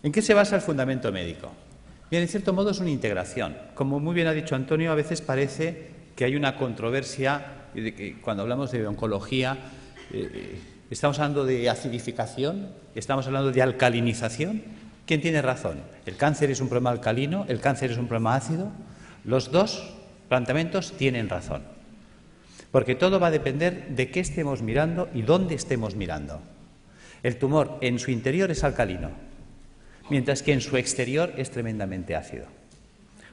¿En qué se basa el fundamento médico? Bien, en cierto modo es una integración. Como muy bien ha dicho Antonio, a veces parece que hay una controversia cuando hablamos de oncología. ¿Estamos hablando de acidificación? ¿Estamos hablando de alcalinización? ¿Quién tiene razón? ¿El cáncer es un problema alcalino? ¿El cáncer es un problema ácido? Los dos planteamientos tienen razón, porque todo va a depender de qué estemos mirando y dónde estemos mirando. El tumor en su interior es alcalino, mientras que en su exterior es tremendamente ácido.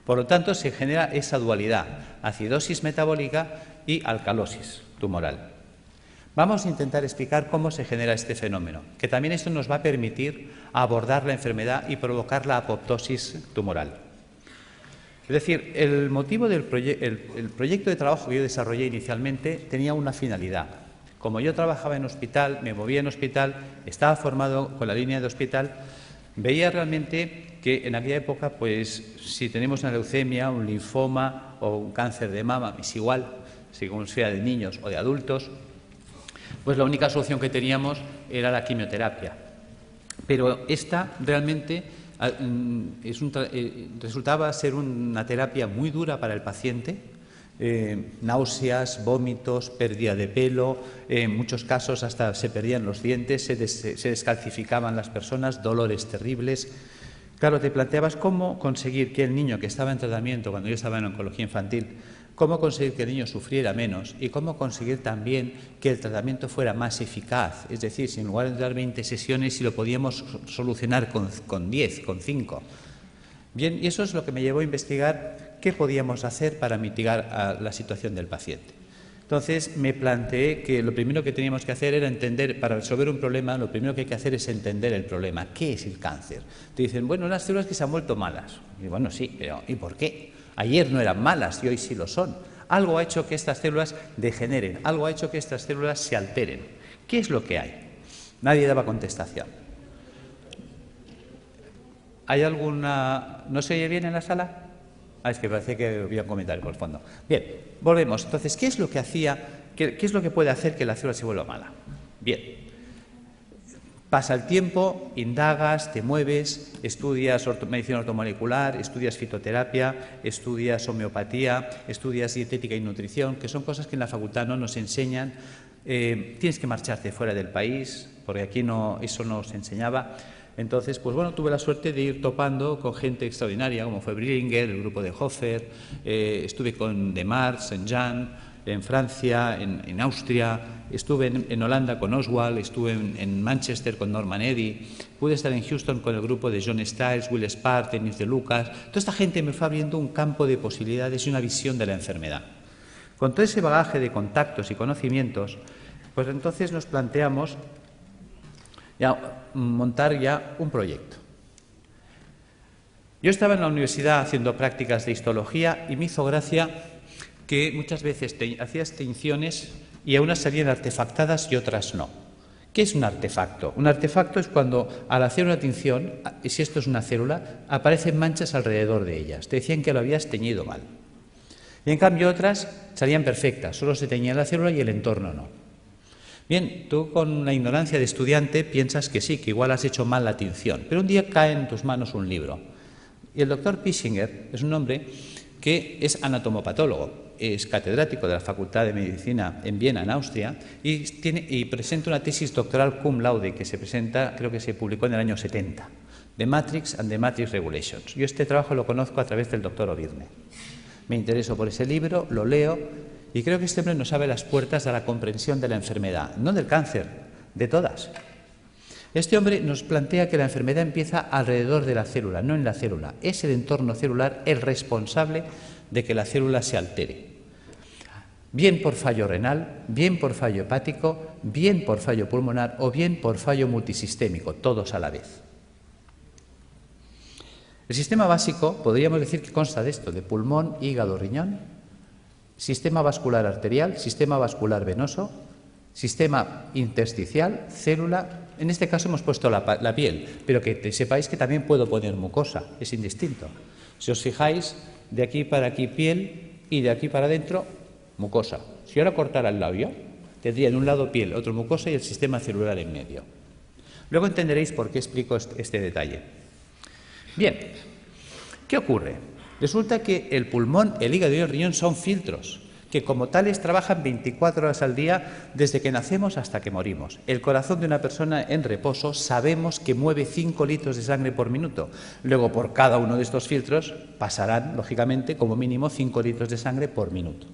Por lo tanto, se genera esa dualidad, acidosis metabólica y alcalosis tumoral. Vamos a intentar explicar cómo se genera este fenómeno, que también esto nos va a permitir abordar la enfermedad y provocar la apoptosis tumoral. Es decir, el motivo del proyecto de trabajo que yo desarrollé inicialmente tenía una finalidad. Como yo trabajaba en hospital, me movía en hospital, estaba formado con la línea de hospital, veía realmente que en aquella época, pues, si tenemos una leucemia, un linfoma o un cáncer de mama, es igual, según sea de niños o de adultos, pues la única solución que teníamos era la quimioterapia. Pero esta realmente resultaba ser una terapia muy dura para el paciente, náuseas, vómitos, pérdida de pelo, en muchos casos hasta se perdían los dientes, se descalcificaban las personas, dolores terribles. Claro, te planteabas cómo conseguir que el niño que estaba en tratamiento, cuando yo estaba en oncología infantil, cómo conseguir que el niño sufriera menos y cómo conseguir también que el tratamiento fuera más eficaz. Es decir, si en lugar de dar 20 sesiones, si lo podíamos solucionar con 10, con 5. Bien, y eso es lo que me llevó a investigar qué podíamos hacer para mitigar la situación del paciente. Entonces me planteé que lo primero que teníamos que hacer era entender, para resolver un problema, lo primero que hay que hacer es entender el problema. ¿Qué es el cáncer? Te dicen, bueno, unas células que se han vuelto malas. Y bueno, sí, pero ¿y por qué? Ayer no eran malas y hoy sí lo son. Algo ha hecho que estas células degeneren, algo ha hecho que estas células se alteren. ¿Qué es lo que hay? Nadie daba contestación. ¿Hay alguna...? ¿No se oye bien en la sala? Es que parece que había un comentario por el fondo. Bien, volvemos. Entonces, ¿qué es lo que qué es lo que puede hacer que la célula se vuelva mala? Bien. Pasa el tiempo, indagas, te mueves, estudias medicina ortomolecular, estudias fitoterapia, estudias homeopatía, estudias dietética y nutrición, que son cosas que en la facultad no nos enseñan. Tienes que marcharte fuera del país, porque aquí eso no se enseñaba. Entonces, pues bueno, tuve la suerte de ir topando con gente extraordinaria, como fue Brillinger, el grupo de Hofer, estuve con Demars, en Jan, en Francia, en Austria, estuve en Holanda con Oswald, estuve en Manchester con Norman Eddy, pude estar en Houston con el grupo de John Stiles, Will Spark, Denis de Lucas. Toda esta gente me fue abriendo un campo de posibilidades y una visión de la enfermedad. Con todo ese bagaje de contactos y conocimientos, pues entonces nos planteamos montar ya un proyecto. Yo estaba en la universidad haciendo prácticas de histología y me hizo gracia que muchas veces hacías tinciones y a unas salían artefactadas y otras no. ¿Qué es un artefacto? Un artefacto es cuando al hacer una tinción, y si esto es una célula, aparecen manchas alrededor de ellas. Te decían que lo habías teñido mal. Y en cambio otras salían perfectas, solo se teñía la célula y el entorno no. Bien, tú con la ignorancia de estudiante piensas que sí, que igual has hecho mal la tinción, pero un día cae en tus manos un libro. Y el doctor Pischinger es un hombre que es anatomopatólogo, es catedrático de la Facultad de Medicina en Viena, en Austria, y presenta una tesis doctoral cum laude que se presenta, creo que se publicó en el año 70, The Matrix and the Matrix Regulations. Yo este trabajo lo conozco a través del doctor Ovirne. Me intereso por ese libro, lo leo, y creo que este hombre nos abre las puertas a la comprensión de la enfermedad, no del cáncer, de todas. Este hombre nos plantea que la enfermedad empieza alrededor de la célula, no en la célula. Es el entorno celular el responsable de que la célula se altere. Bien por fallo renal, bien por fallo hepático, bien por fallo pulmonar o bien por fallo multisistémico, todos a la vez. El sistema básico, podríamos decir que consta de esto, de pulmón, hígado, riñón, sistema vascular arterial, sistema vascular venoso, sistema intersticial, célula. En este caso hemos puesto la piel, pero que sepáis que también puedo poner mucosa, es indistinto. Si os fijáis, de aquí para aquí piel y de aquí para adentro mucosa. Si ahora cortara el labio, tendría en un lado piel, otro mucosa y el sistema celular en medio. Luego entenderéis por qué explico este detalle. Bien, ¿qué ocurre? Resulta que el pulmón, el hígado y el riñón son filtros que como tales trabajan 24 horas al día desde que nacemos hasta que morimos. El corazón de una persona en reposo sabemos que mueve 5 litros de sangre por minuto. Luego, por cada uno de estos filtros pasarán, lógicamente, como mínimo 5 litros de sangre por minuto.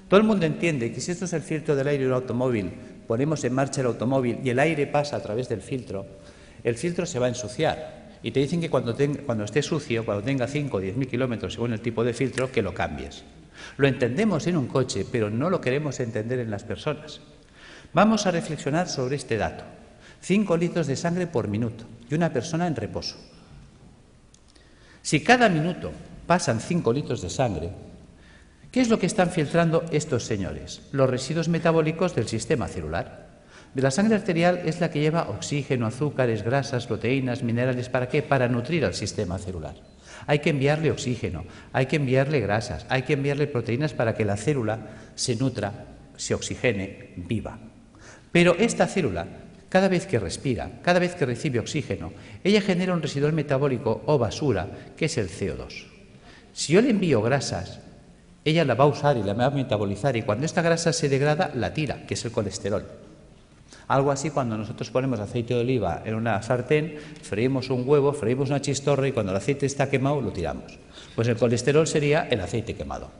Todo el mundo entiende que si esto es el filtro del aire de un automóvil, ponemos en marcha el automóvil y el aire pasa a través del filtro, el filtro se va a ensuciar. Y te dicen que cuando esté sucio, cuando tenga 5 o 10.000 kilómetros según el tipo de filtro, que lo cambies. Lo entendemos en un coche, pero no lo queremos entender en las personas. Vamos a reflexionar sobre este dato. 5 litros de sangre por minuto y una persona en reposo. Si cada minuto pasan 5 litros de sangre, ¿qué es lo que están filtrando estos señores? Los residuos metabólicos del sistema celular. La sangre arterial es la que lleva oxígeno, azúcares, grasas, proteínas, minerales. ¿Para qué? Para nutrir al sistema celular. Hay que enviarle oxígeno, hay que enviarle grasas, hay que enviarle proteínas para que la célula se nutra, se oxigene, viva. Pero esta célula, cada vez que respira, cada vez que recibe oxígeno, ella genera un residual metabólico o basura, que es el CO2. Si yo le envío grasas, ella la va a usar y la va a metabolizar, y cuando esta grasa se degrada, la tira, que es el colesterol. Algo así cuando nosotros ponemos aceite de oliva en una sartén, freímos un huevo, freímos una chistorra y cuando el aceite está quemado lo tiramos. Pues el colesterol sería el aceite quemado,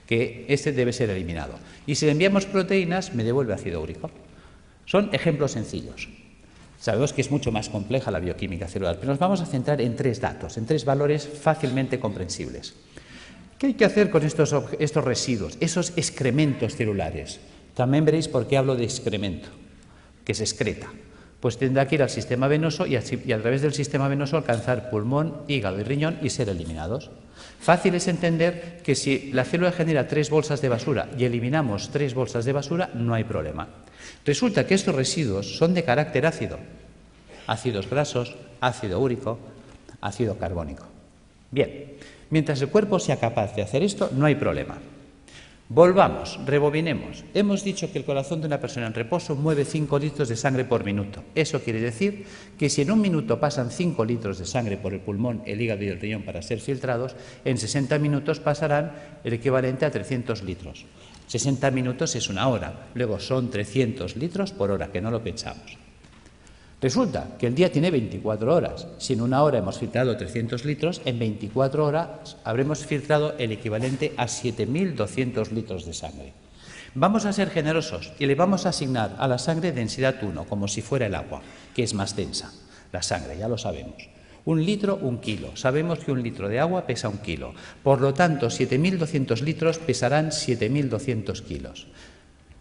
que este debe ser eliminado. Y si le enviamos proteínas, me devuelve ácido úrico. Son ejemplos sencillos. Sabemos que es mucho más compleja la bioquímica celular, pero nos vamos a centrar en 3 datos, en 3 valores fácilmente comprensibles. ¿Qué hay que hacer con estos residuos, esos excrementos celulares? También veréis por qué hablo de excremento, que se excreta. Pues tendrá que ir al sistema venoso y a través del sistema venoso alcanzar pulmón, hígado y riñón y ser eliminados. Fácil es entender que si la célula genera 3 bolsas de basura y eliminamos 3 bolsas de basura, no hay problema. Resulta que estos residuos son de carácter ácido. Ácidos grasos, ácido úrico, ácido carbónico. Bien, mientras el cuerpo sea capaz de hacer esto, no hay problema. Volvamos, rebobinemos. Hemos dicho que el corazón de una persona en reposo mueve 5 litros de sangre por minuto. Eso quiere decir que si en un minuto pasan 5 litros de sangre por el pulmón, el hígado y el riñón para ser filtrados, en 60 minutos pasarán el equivalente a 300 litros. 60 minutos es una hora, luego son 300 litros por hora, que no lo pensamos. Resulta que el día tiene 24 horas. Si en una hora hemos filtrado 300 litros, en 24 horas habremos filtrado el equivalente a 7.200 litros de sangre. Vamos a ser generosos y le vamos a asignar a la sangre densidad 1, como si fuera el agua, que es más densa. La sangre, ya lo sabemos. 1 litro, 1 kilo. Sabemos que 1 litro de agua pesa 1 kilo. Por lo tanto, 7.200 litros pesarán 7.200 kilos.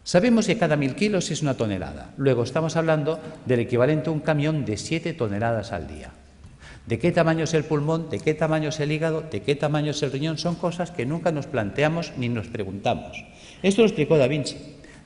Sabemos que cada 1.000 kilos es una tonelada. Luego estamos hablando del equivalente a un camión de 7 toneladas al día. ¿De qué tamaño es el pulmón? ¿De qué tamaño es el hígado? ¿De qué tamaño es el riñón? Son cosas que nunca nos planteamos ni nos preguntamos. Esto lo explicó Da Vinci.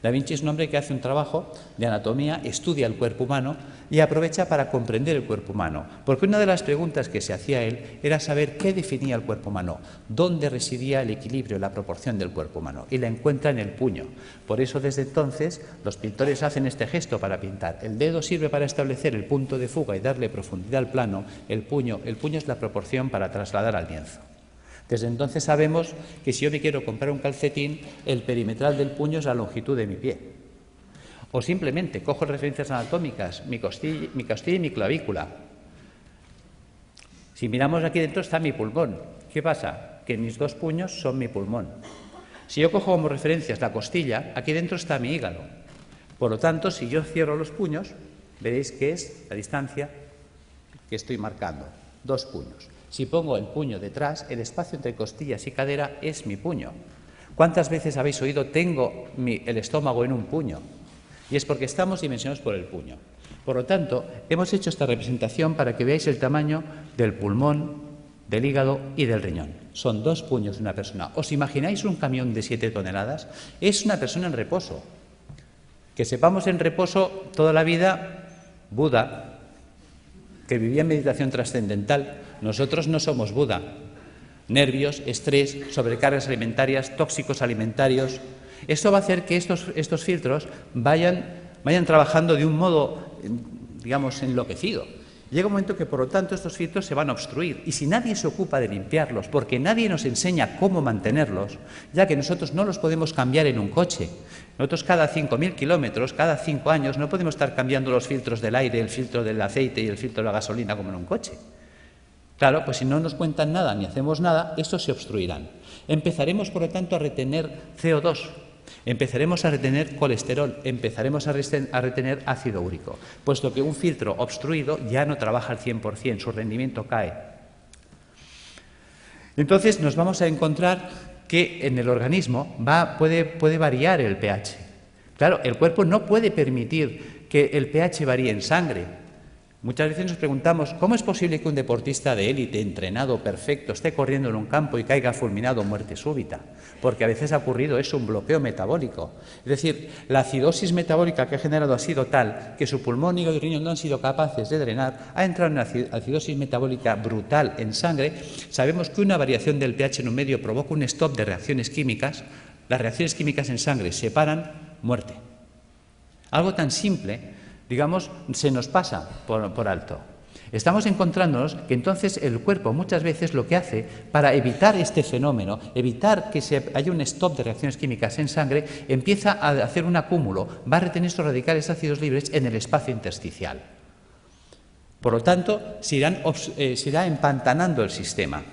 Da Vinci es un hombre que hace un trabajo de anatomía, estudia el cuerpo humano y aprovecha para comprender el cuerpo humano. Porque una de las preguntas que se hacía él era saber qué definía el cuerpo humano, dónde residía el equilibrio, la proporción del cuerpo humano. Y la encuentra en el puño. Por eso desde entonces los pintores hacen este gesto para pintar. El dedo sirve para establecer el punto de fuga y darle profundidad al plano. El puño es la proporción para trasladar al lienzo. Desde entonces sabemos que si yo me quiero comprar un calcetín, el perimetral del puño es la longitud de mi pie. O simplemente cojo referencias anatómicas, mi costilla y mi clavícula. Si miramos aquí dentro está mi pulmón. ¿Qué pasa? Que mis 2 puños son mi pulmón. Si yo cojo como referencias la costilla, aquí dentro está mi hígado. Por lo tanto, si yo cierro los puños, veréis que es la distancia que estoy marcando, 2 puños. Si pongo el puño detrás, el espacio entre costillas y cadera es mi puño. ¿Cuántas veces habéis oído tengo el estómago en un puño? Y es porque estamos dimensionados por el puño. Por lo tanto, hemos hecho esta representación para que veáis el tamaño del pulmón, del hígado y del riñón. Son 2 puños de una persona. ¿Os imagináis un camión de 7 toneladas? Es una persona en reposo. Que sepamos en reposo toda la vida, Buda, que vivía en meditación trascendental. Nosotros no somos Buda. Nervios, estrés, sobrecargas alimentarias, tóxicos alimentarios. Esto va a hacer que estos filtros vayan trabajando de un modo, digamos, enloquecido. Llega un momento que, por lo tanto, estos filtros se van a obstruir. Y si nadie se ocupa de limpiarlos, porque nadie nos enseña cómo mantenerlos, ya que nosotros no los podemos cambiar en un coche. Nosotros cada 5.000 kilómetros, cada 5 años, no podemos estar cambiando los filtros del aire, el filtro del aceite y el filtro de la gasolina como en un coche. Claro, pues si no nos cuentan nada ni hacemos nada, estos se obstruirán. Empezaremos, por lo tanto, a retener CO2. Empezaremos a retener colesterol, empezaremos a retener ácido úrico, puesto que un filtro obstruido ya no trabaja al 100%, su rendimiento cae. Entonces nos vamos a encontrar que en el organismo puede variar el pH. Claro, el cuerpo no puede permitir que el pH varíe en sangre. Muchas veces nos preguntamos, ¿cómo es posible que un deportista de élite, entrenado, perfecto, esté corriendo en un campo y caiga fulminado o muerte súbita? Porque a veces ha ocurrido eso, un bloqueo metabólico. Es decir, la acidosis metabólica que ha generado ha sido tal que su pulmón, hígado y riñón no han sido capaces de drenar, ha entrado en una acidosis metabólica brutal en sangre. Sabemos que una variación del pH en un medio provoca un stop de reacciones químicas. Las reacciones químicas en sangre se paran, muerte. Algo tan simple, digamos, se nos pasa por alto. Estamos encontrándonos que entonces el cuerpo muchas veces lo que hace para evitar este fenómeno, evitar que haya un stop de reacciones químicas en sangre, empieza a hacer un acúmulo, va a retener estos radicales ácidos libres en el espacio intersticial. Por lo tanto, se irá empantanando el sistema.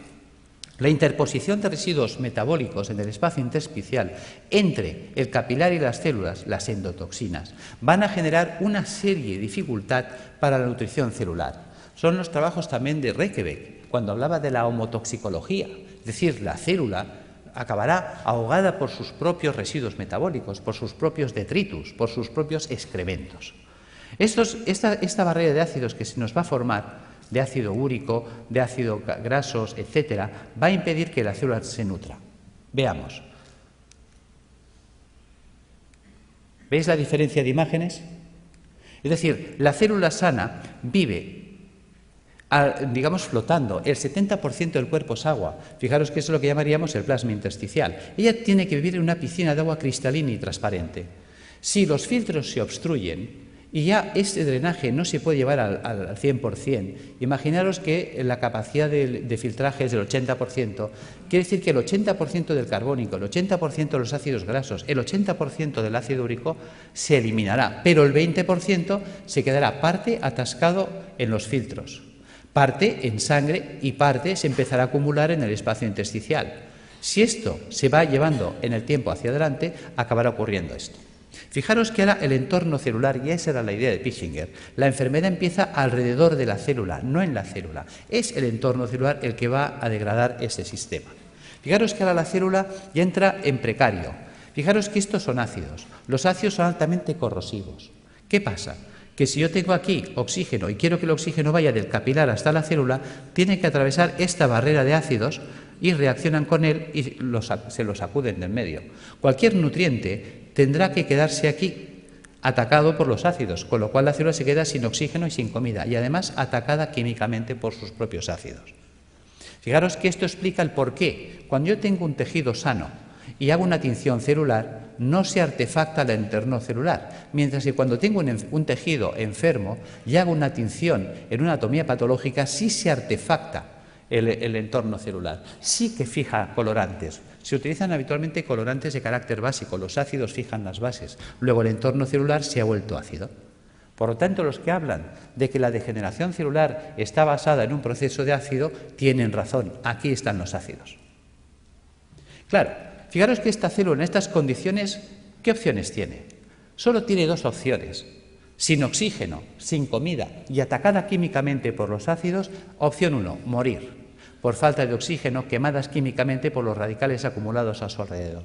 La interposición de residuos metabólicos en el espacio intersticial entre el capilar y las células, las endotoxinas, van a generar una serie de dificultad para la nutrición celular. Son los trabajos también de Reykjavik, cuando hablaba de la homotoxicología, es decir, la célula acabará ahogada por sus propios residuos metabólicos, por sus propios detritus, por sus propios excrementos. Esta barrera de ácidos que se nos va a formar, de ácido úrico, de ácidos grasos, etcétera, va a impedir que la célula se nutra. Veamos. ¿Veis la diferencia de imágenes? Es decir, la célula sana vive, digamos, flotando. El 70% del cuerpo es agua. Fijaros que eso es lo que llamaríamos el plasma intersticial. Ella tiene que vivir en una piscina de agua cristalina y transparente. Si los filtros se obstruyen, y ya este drenaje no se puede llevar al 100%. Imaginaros que la capacidad de filtraje es del 80%. Quiere decir que el 80% del carbónico, el 80% de los ácidos grasos, el 80% del ácido úrico se eliminará, pero el 20% se quedará parte atascado en los filtros, parte en sangre y parte se empezará a acumular en el espacio intersticial. Si esto se va llevando en el tiempo hacia adelante, acabará ocurriendo esto. Fijaros que ahora el entorno celular, y esa era la idea de Pischinger, la enfermedad empieza alrededor de la célula, no en la célula. Es el entorno celular el que va a degradar ese sistema. Fijaros que ahora la célula ya entra en precario. Fijaros que estos son ácidos. Los ácidos son altamente corrosivos. ¿Qué pasa? Que si yo tengo aquí oxígeno y quiero que el oxígeno vaya del capilar hasta la célula, tiene que atravesar esta barrera de ácidos y reaccionan con él y se los sacuden del medio. Cualquier nutriente tendrá que quedarse aquí, atacado por los ácidos, con lo cual la célula se queda sin oxígeno y sin comida, y además atacada químicamente por sus propios ácidos. Fijaros que esto explica el por qué. Cuando yo tengo un tejido sano y hago una tinción celular, no se artefacta el entorno celular, mientras que cuando tengo un tejido enfermo y hago una tinción en una anatomía patológica, sí se artefacta el entorno celular, sí que fija colorantes. Se utilizan habitualmente colorantes de carácter básico, los ácidos fijan las bases, luego el entorno celular se ha vuelto ácido. Por lo tanto, los que hablan de que la degeneración celular está basada en un proceso de ácido, tienen razón, aquí están los ácidos. Claro, fijaros que esta célula en estas condiciones, ¿qué opciones tiene? Solo tiene dos opciones. Sin oxígeno, sin comida y atacada químicamente por los ácidos, opción 1, morir. Por falta de oxígeno, quemadas químicamente por los radicales acumulados a su alrededor.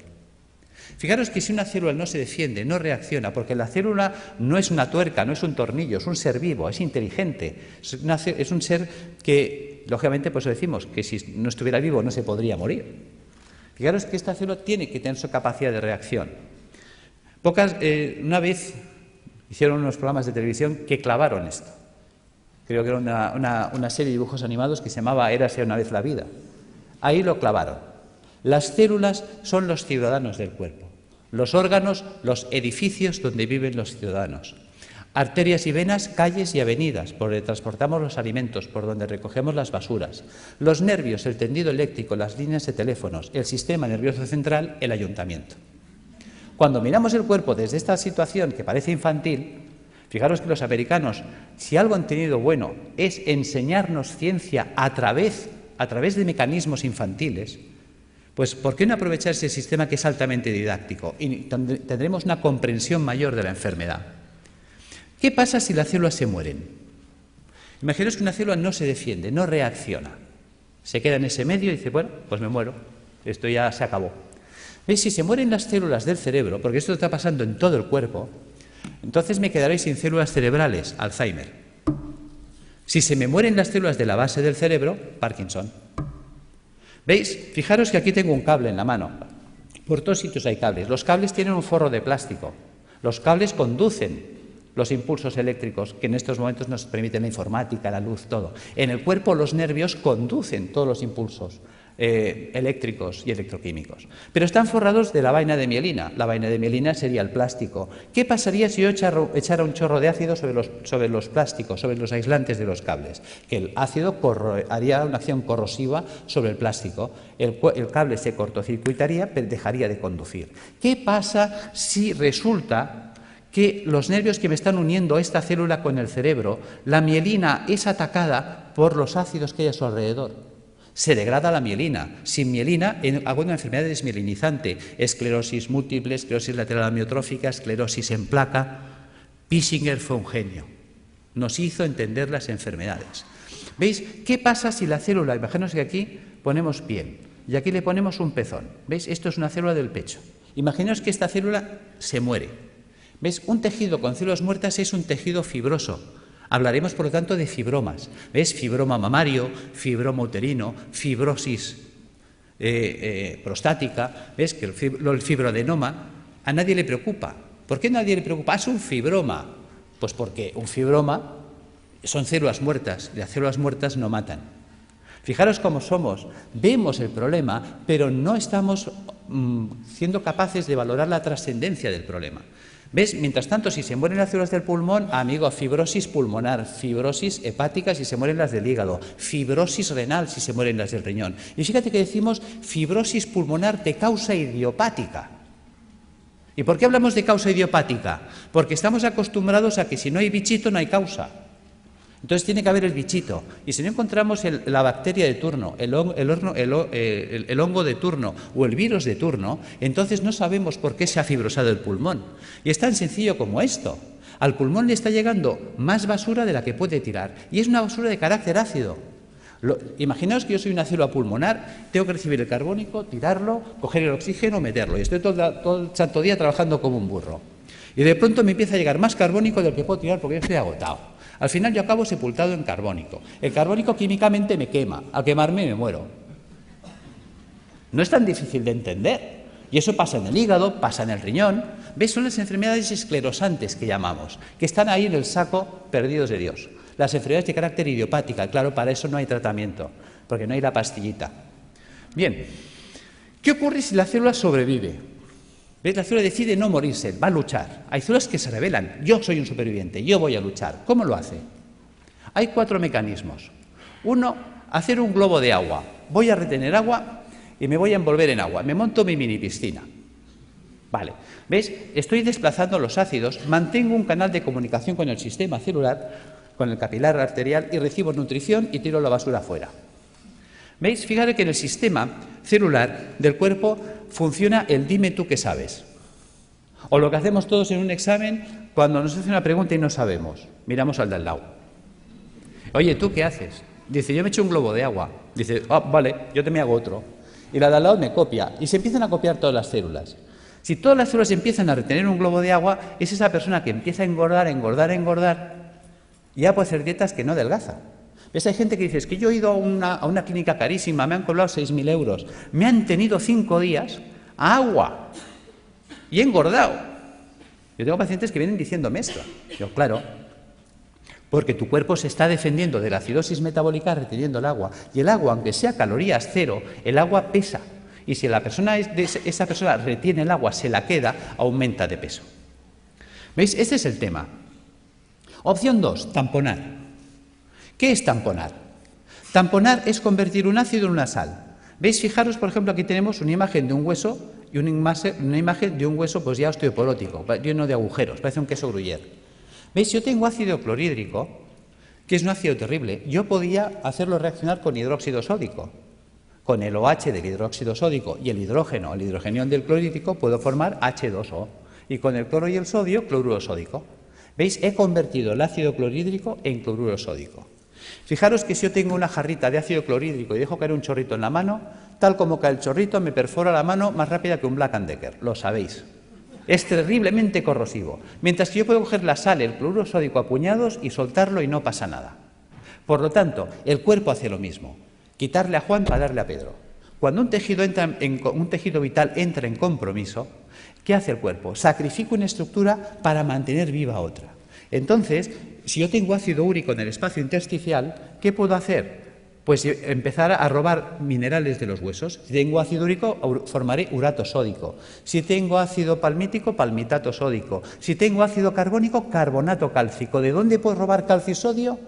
Fijaros que si una célula no se defiende, no reacciona, porque la célula no es una tuerca, no es un tornillo, es un ser vivo, es inteligente, es un ser que, lógicamente, pues decimos que si no estuviera vivo no se podría morir. Fijaros que esta célula tiene que tener su capacidad de reacción. Una vez hicieron unos programas de televisión que clavaron esto. Creo que era una serie de dibujos animados que se llamaba Érase una vez la vida. Ahí lo clavaron. Las células son los ciudadanos del cuerpo. Los órganos, los edificios donde viven los ciudadanos. Arterias y venas, calles y avenidas, por donde transportamos los alimentos, por donde recogemos las basuras. Los nervios, el tendido eléctrico, las líneas de teléfonos, el sistema nervioso central, el ayuntamiento. Cuando miramos el cuerpo desde esta situación que parece infantil, fijaros que los americanos, si algo han tenido bueno, es enseñarnos ciencia a través de mecanismos infantiles, pues ¿por qué no aprovechar ese sistema que es altamente didáctico? Y tendremos una comprensión mayor de la enfermedad. ¿Qué pasa si las células se mueren? Imaginaos que una célula no se defiende, no reacciona. Se queda en ese medio y dice, bueno, pues me muero, esto ya se acabó. ¿Veis? Si se mueren las células del cerebro, porque esto está pasando en todo el cuerpo, entonces me quedaré sin células cerebrales, Alzheimer. Si se me mueren las células de la base del cerebro, Parkinson. ¿Veis? Fijaros que aquí tengo un cable en la mano. Por todos sitios hay cables. Los cables tienen un forro de plástico. Los cables conducen los impulsos eléctricos que en estos momentos nos permiten la informática, la luz, todo. En el cuerpo los nervios conducen todos los impulsos eléctricos y electroquímicos. Pero están forrados de la vaina de mielina. La vaina de mielina sería el plástico. ¿Qué pasaría si yo echara un chorro de ácido sobre los plásticos, sobre los aislantes de los cables? Que el ácido haría una acción corrosiva sobre el plástico. El cable se cortocircuitaría, pero dejaría de conducir. ¿Qué pasa si resulta que los nervios que me están uniendo esta célula con el cerebro, la mielina es atacada por los ácidos que hay a su alrededor? Se degrada la mielina. Sin mielina hago una enfermedad desmielinizante, esclerosis múltiple, esclerosis lateral amiotrófica, esclerosis en placa. Pissinger fue un genio. Nos hizo entender las enfermedades. ¿Veis? ¿Qué pasa si la célula, imaginaos que aquí ponemos piel y aquí le ponemos un pezón? ¿Veis? Esto es una célula del pecho. Imaginaos que esta célula se muere. ¿Ves? Un tejido con células muertas es un tejido fibroso. Hablaremos, por lo tanto, de fibromas. ¿Ves? Fibroma mamario, fibroma uterino, fibrosis prostática. ¿Ves? Que el fibroadenoma a nadie le preocupa. ¿Por qué a nadie le preocupa? Es un fibroma. Pues porque un fibroma son células muertas y las células muertas no matan. Fijaros cómo somos. Vemos el problema, pero no estamos siendo capaces de valorar la trascendencia del problema. ¿Ves? Mientras tanto, si se mueren las células del pulmón, amigo, fibrosis pulmonar, fibrosis hepática si se mueren las del hígado, fibrosis renal si se mueren las del riñón. Y fíjate que decimos fibrosis pulmonar de causa idiopática. ¿Y por qué hablamos de causa idiopática? Porque estamos acostumbrados a que si no hay bichito no hay causa. Entonces tiene que haber el bichito. Y si no encontramos la bacteria de turno, el hongo de turno o el virus de turno, entonces no sabemos por qué se ha fibrosado el pulmón. Y es tan sencillo como esto. Al pulmón le está llegando más basura de la que puede tirar. Y es una basura de carácter ácido. Imaginaos que yo soy una célula pulmonar, tengo que recibir el carbónico, tirarlo, coger el oxígeno, meterlo. Y estoy todo el santo día trabajando como un burro. Y de pronto me empieza a llegar más carbónico del que puedo tirar porque yo estoy agotado. Al final yo acabo sepultado en carbónico. El carbónico químicamente me quema. Al quemarme me muero. No es tan difícil de entender. Y eso pasa en el hígado, pasa en el riñón. ¿Ves? Son las enfermedades esclerosantes que llamamos, que están ahí en el saco perdidos de Dios. Las enfermedades de carácter idiopática, claro, para eso no hay tratamiento, porque no hay la pastillita. Bien, ¿qué ocurre si la célula sobrevive? ¿Ves? La célula decide no morirse, va a luchar. Hay células que se rebelan. Yo soy un superviviente, yo voy a luchar. ¿Cómo lo hace? Hay 4 mecanismos. Uno, hacer un globo de agua. Voy a retener agua y me voy a envolver en agua. Me monto mi mini piscina. Vale. ¿Veis? Estoy desplazando los ácidos, mantengo un canal de comunicación con el sistema celular, con el capilar arterial, y recibo nutrición y tiro la basura fuera. ¿Veis? Fíjate que en el sistema celular del cuerpo funciona el dime tú qué sabes. O lo que hacemos todos en un examen cuando nos hace una pregunta y no sabemos. Miramos al de al lado. Oye, ¿tú qué haces? Dice, yo me echo un globo de agua. Dice, vale, yo te me hago otro. Y la de al lado me copia. Y se empiezan a copiar todas las células. Si todas las células empiezan a retener un globo de agua, es esa persona que empieza a engordar, y ya puede hacer dietas que no adelgaza. ¿Ves? Hay gente que dice, es que yo he ido a una clínica carísima, me han cobrado 6.000 euros, me han tenido 5 días a agua y he engordado. Yo tengo pacientes que vienen diciéndome esto. Yo, claro, porque tu cuerpo se está defendiendo de la acidosis metabólica reteniendo el agua. Y el agua, aunque sea calorías cero, el agua pesa. Y si esa persona retiene el agua, se la queda, aumenta de peso. ¿Veis? Este es el tema. Opción 2, tamponar. ¿Qué es tamponar? Tamponar es convertir un ácido en una sal. ¿Veis? Fijaros, por ejemplo, aquí tenemos una imagen de un hueso y una imagen de un hueso pues ya osteoporótico, lleno de agujeros, parece un queso gruyère. ¿Veis? Yo tengo ácido clorhídrico, que es un ácido terrible. Yo podía hacerlo reaccionar con hidróxido sódico. Con el OH del hidróxido sódico y el hidrogenión del clorhídrico, puedo formar H2O. Y con el cloro y el sodio, cloruro sódico. ¿Veis? He convertido el ácido clorhídrico en cloruro sódico. Fijaros que si yo tengo una jarrita de ácido clorhídrico y dejo caer un chorrito en la mano, tal como cae el chorrito, me perfora la mano más rápida que un Black & Decker. Lo sabéis. Es terriblemente corrosivo. Mientras que yo puedo coger la sal, el cloruro sódico a puñados y soltarlo y no pasa nada. Por lo tanto, el cuerpo hace lo mismo. Quitarle a Juan para darle a Pedro. Cuando un tejido vital entra en compromiso, ¿qué hace el cuerpo? Sacrifica una estructura para mantener viva otra. Entonces, si yo tengo ácido úrico en el espacio intersticial, ¿qué puedo hacer? Pues empezar a robar minerales de los huesos. Si tengo ácido úrico, formaré urato sódico. Si tengo ácido palmítico, palmitato sódico. Si tengo ácido carbónico, carbonato cálcico. ¿De dónde puedo robar calcio y sodio?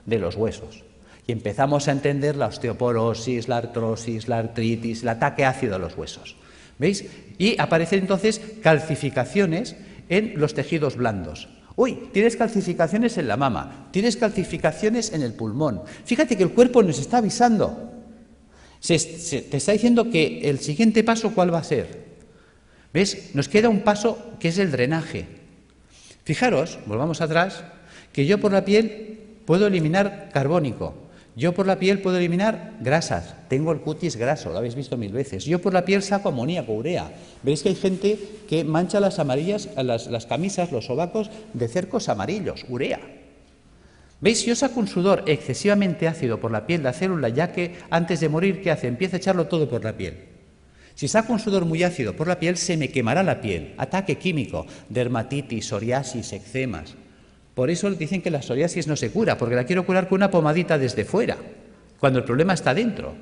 De los huesos. Y empezamos a entender la osteoporosis, la artrosis, la artritis, el ataque ácido a los huesos. ¿Veis? Y aparecen entonces calcificaciones en los tejidos blandos. Uy, tienes calcificaciones en la mama, tienes calcificaciones en el pulmón. Fíjate que el cuerpo nos está avisando. Te está diciendo que el siguiente paso, ¿cuál va a ser? ¿Ves? Nos queda un paso que es el drenaje. Fijaros, volvamos atrás, que yo por la piel puedo eliminar carbónico. Yo por la piel puedo eliminar grasas, tengo el cutis graso, lo habéis visto 1000 veces. Yo por la piel saco amoníaco, urea. Veis que hay gente que mancha las camisas, los sobacos de cercos amarillos, urea. ¿Veis? Si yo saco un sudor excesivamente ácido por la piel de la célula, ya que antes de morir, ¿qué hace? Empieza a echarlo todo por la piel. Si saco un sudor muy ácido por la piel, se me quemará la piel. Ataque químico, dermatitis, psoriasis, eczemas. Por eso dicen que la psoriasis no se cura, porque la quiero curar con una pomadita desde fuera, cuando el problema está dentro.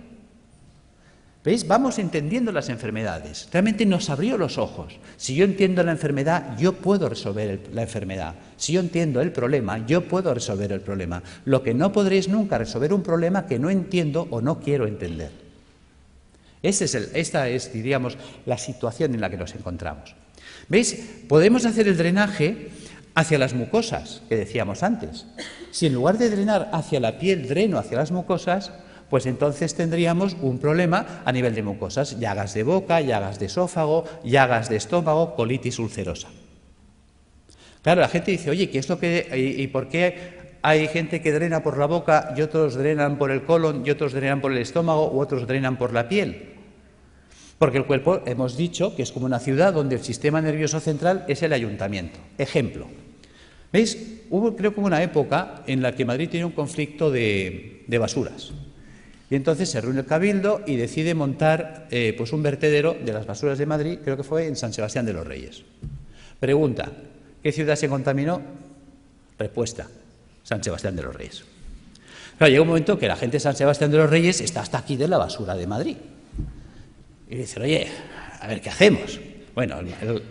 ¿Veis? Vamos entendiendo las enfermedades. Realmente nos abrió los ojos. Si yo entiendo la enfermedad, yo puedo resolver la enfermedad. Si yo entiendo el problema, yo puedo resolver el problema. Lo que no podréis nunca resolver un problema que no entiendo o no quiero entender. Esta es, diríamos, la situación en la que nos encontramos. ¿Veis? Podemos hacer el drenaje hacia las mucosas, que decíamos antes. Si en lugar de drenar hacia la piel, dreno hacia las mucosas, pues entonces tendríamos un problema a nivel de mucosas, llagas de boca, llagas de esófago, llagas de estómago, colitis ulcerosa. Claro, la gente dice, oye, ¿qué es lo que y por qué hay gente que drena por la boca y otros drenan por el colon y otros drenan por el estómago u otros drenan por la piel? Porque el cuerpo, hemos dicho, que es como una ciudad donde el sistema nervioso central es el ayuntamiento. Ejemplo. ¿Veis? Creo que hubo una época en la que Madrid tenía un conflicto de basuras. Y entonces se reúne el Cabildo y decide montar pues un vertedero de las basuras de Madrid, creo que fue en San Sebastián de los Reyes. Pregunta, ¿qué ciudad se contaminó? Respuesta, San Sebastián de los Reyes. Claro, llega un momento que la gente de San Sebastián de los Reyes está hasta aquí de la basura de Madrid. Y dicen, oye, a ver, ¿qué hacemos? Bueno,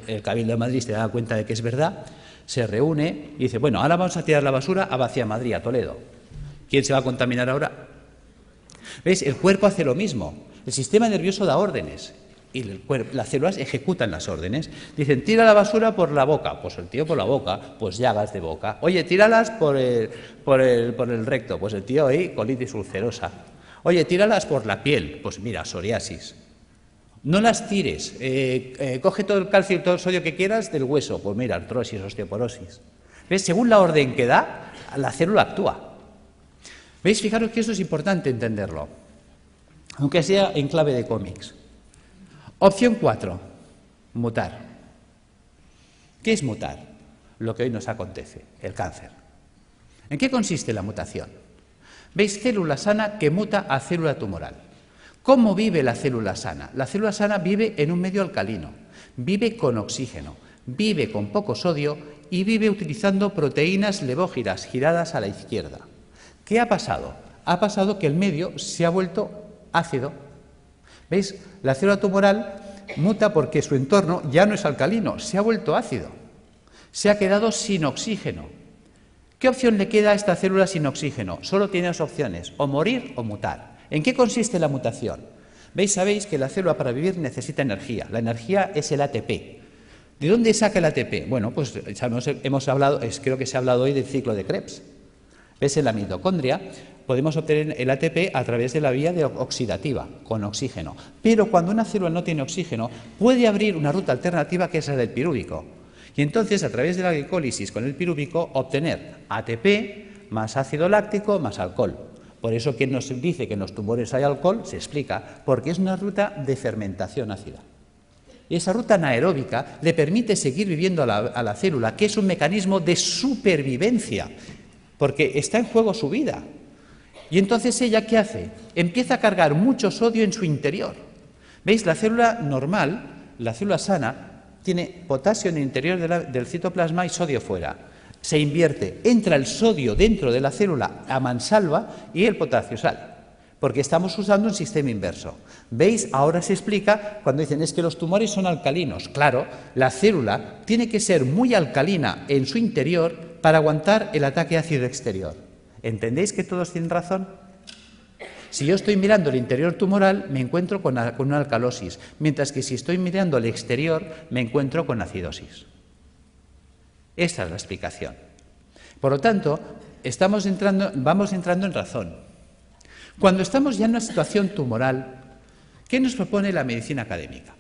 el Cabildo de Madrid se da cuenta de que es verdad, se reúne y dice, bueno, ahora vamos a tirar la basura hacia Madrid, a Toledo. ¿Quién se va a contaminar ahora? ¿Veis? El cuerpo hace lo mismo. El sistema nervioso da órdenes y las células ejecutan las órdenes. Dicen, tira la basura por la boca. Pues el tío por la boca, pues llagas de boca. Oye, tíralas por el recto. Pues el tío ahí, colitis ulcerosa. Oye, tíralas por la piel. Pues mira, psoriasis. No las tires, coge todo el calcio y todo el sodio que quieras del hueso, pues mira, artrosis, osteoporosis. ¿Ves? Según la orden que da, la célula actúa. ¿Veis? Fijaros que eso es importante entenderlo, aunque sea en clave de cómics. Opción 4, mutar. ¿Qué es mutar? Lo que hoy nos acontece, el cáncer. ¿En qué consiste la mutación? ¿Veis? Célula sana que muta a célula tumoral. ¿Cómo vive la célula sana? La célula sana vive en un medio alcalino, vive con oxígeno, vive con poco sodio y vive utilizando proteínas levógiras giradas a la izquierda. ¿Qué ha pasado? Ha pasado que el medio se ha vuelto ácido. ¿Veis? La célula tumoral muta porque su entorno ya no es alcalino, se ha vuelto ácido. Se ha quedado sin oxígeno. ¿Qué opción le queda a esta célula sin oxígeno? Solo tiene dos opciones, o morir o mutar. ¿En qué consiste la mutación? Sabéis que la célula para vivir necesita energía. La energía es el ATP. ¿De dónde saca el ATP? Bueno, pues hemos hablado, creo que se ha hablado hoy del ciclo de Krebs. En la mitocondria podemos obtener el ATP a través de la vía oxidativa, con oxígeno. Pero cuando una célula no tiene oxígeno, puede abrir una ruta alternativa que es la del pirúvico. Y entonces, a través de la glicólisis con el pirúvico, obtener ATP más ácido láctico más alcohol. Por eso, quien nos dice que en los tumores hay alcohol, se explica, porque es una ruta de fermentación ácida. Y esa ruta anaeróbica le permite seguir viviendo a la célula, que es un mecanismo de supervivencia, porque está en juego su vida. Y entonces, ¿ella qué hace? Empieza a cargar mucho sodio en su interior. ¿Veis? La célula normal, la célula sana, tiene potasio en el interior del citoplasma y sodio fuera. Se invierte, entra el sodio dentro de la célula a mansalva y el potasio sale, porque estamos usando un sistema inverso. ¿Veis? Ahora se explica cuando dicen es que los tumores son alcalinos. Claro, la célula tiene que ser muy alcalina en su interior para aguantar el ataque ácido exterior. ¿Entendéis que todos tienen razón? Si yo estoy mirando el interior tumoral, me encuentro con una alcalosis, mientras que si estoy mirando el exterior, me encuentro con acidosis. Esta es la explicación. Por lo tanto, vamos entrando en razón. Cuando estamos ya en una situación tumoral, ¿qué nos propone la medicina académica?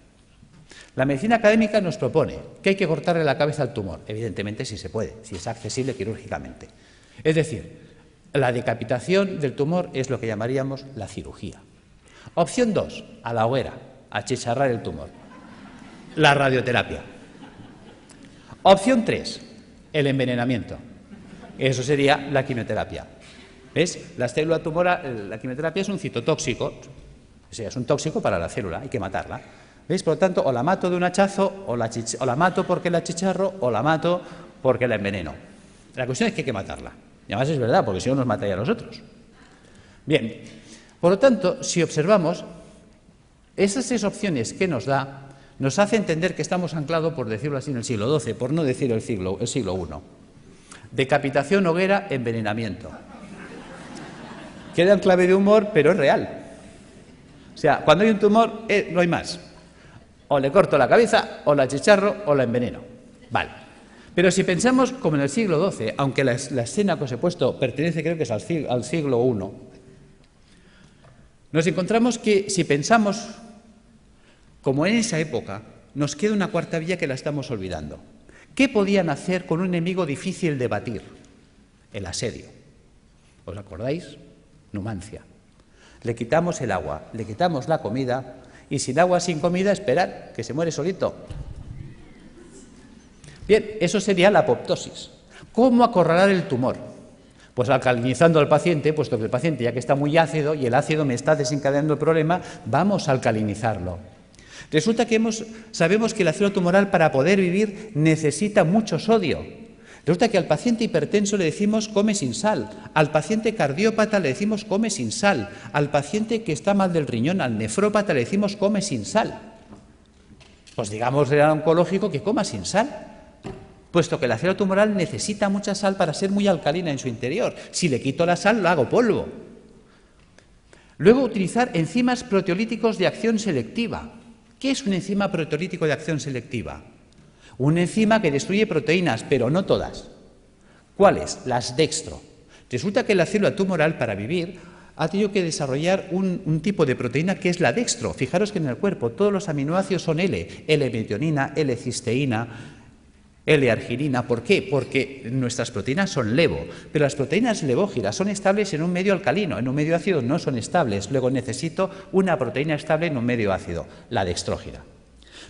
La medicina académica nos propone que hay que cortarle la cabeza al tumor, evidentemente si se puede, si es accesible quirúrgicamente. Es decir, la decapitación del tumor es lo que llamaríamos la cirugía. Opción 2, a la hoguera, achicharrar el tumor. La radioterapia. Opción 3, el envenenamiento. Eso sería la quimioterapia. ¿Ves? La célula tumoral, la quimioterapia es un citotóxico, o sea, es un tóxico para la célula, hay que matarla. ¿Veis? Por lo tanto, o la mato de un hachazo, o la mato porque la achicharro, o la mato porque la enveneno. La cuestión es que hay que matarla. Y además es verdad, porque si no nos mataría a nosotros. Bien, por lo tanto, si observamos, esas 6 opciones que nos da, nos hace entender que estamos anclados, por decirlo así, en el siglo XII, por no decir el siglo I. Decapitación, hoguera, envenenamiento. Queda en clave de humor, pero es real. O sea, cuando hay un tumor, no hay más. O le corto la cabeza, o la achicharro, o la enveneno. Vale. Pero si pensamos como en el siglo XII, aunque la escena que os he puesto pertenece, creo que es al siglo I, nos encontramos que si pensamos como en esa época, nos queda una cuarta vía que la estamos olvidando. ¿Qué podían hacer con un enemigo difícil de batir? El asedio. ¿Os acordáis? Numancia. Le quitamos el agua, le quitamos la comida, y sin agua, sin comida, esperar, que se muere solito. Bien, eso sería la apoptosis. ¿Cómo acorralar el tumor? Pues alcalinizando al paciente, puesto que el paciente ya que está muy ácido y el ácido me está desencadenando el problema, vamos a alcalinizarlo. Resulta que sabemos que la célula tumoral para poder vivir necesita mucho sodio. Resulta que al paciente hipertenso le decimos come sin sal, al paciente cardiópata le decimos come sin sal, al paciente que está mal del riñón, al nefrópata le decimos come sin sal. Pues digamos al oncológico que coma sin sal, puesto que la célula tumoral necesita mucha sal para ser muy alcalina en su interior. Si le quito la sal, lo hago polvo. Luego, utilizar enzimas proteolíticos de acción selectiva. ¿Qué es un enzima proteolítico de acción selectiva? Una enzima que destruye proteínas, pero no todas. ¿Cuáles? Las dextro. Resulta que la célula tumoral, para vivir, ha tenido que desarrollar un tipo de proteína que es la dextro. Fijaros que en el cuerpo todos los aminoácidos son L-metionina, L-cisteína, L-arginina. ¿Por qué? Porque nuestras proteínas son levo, pero las proteínas levógiras son estables en un medio alcalino, en un medio ácido no son estables. Luego necesito una proteína estable en un medio ácido, la dextrógira.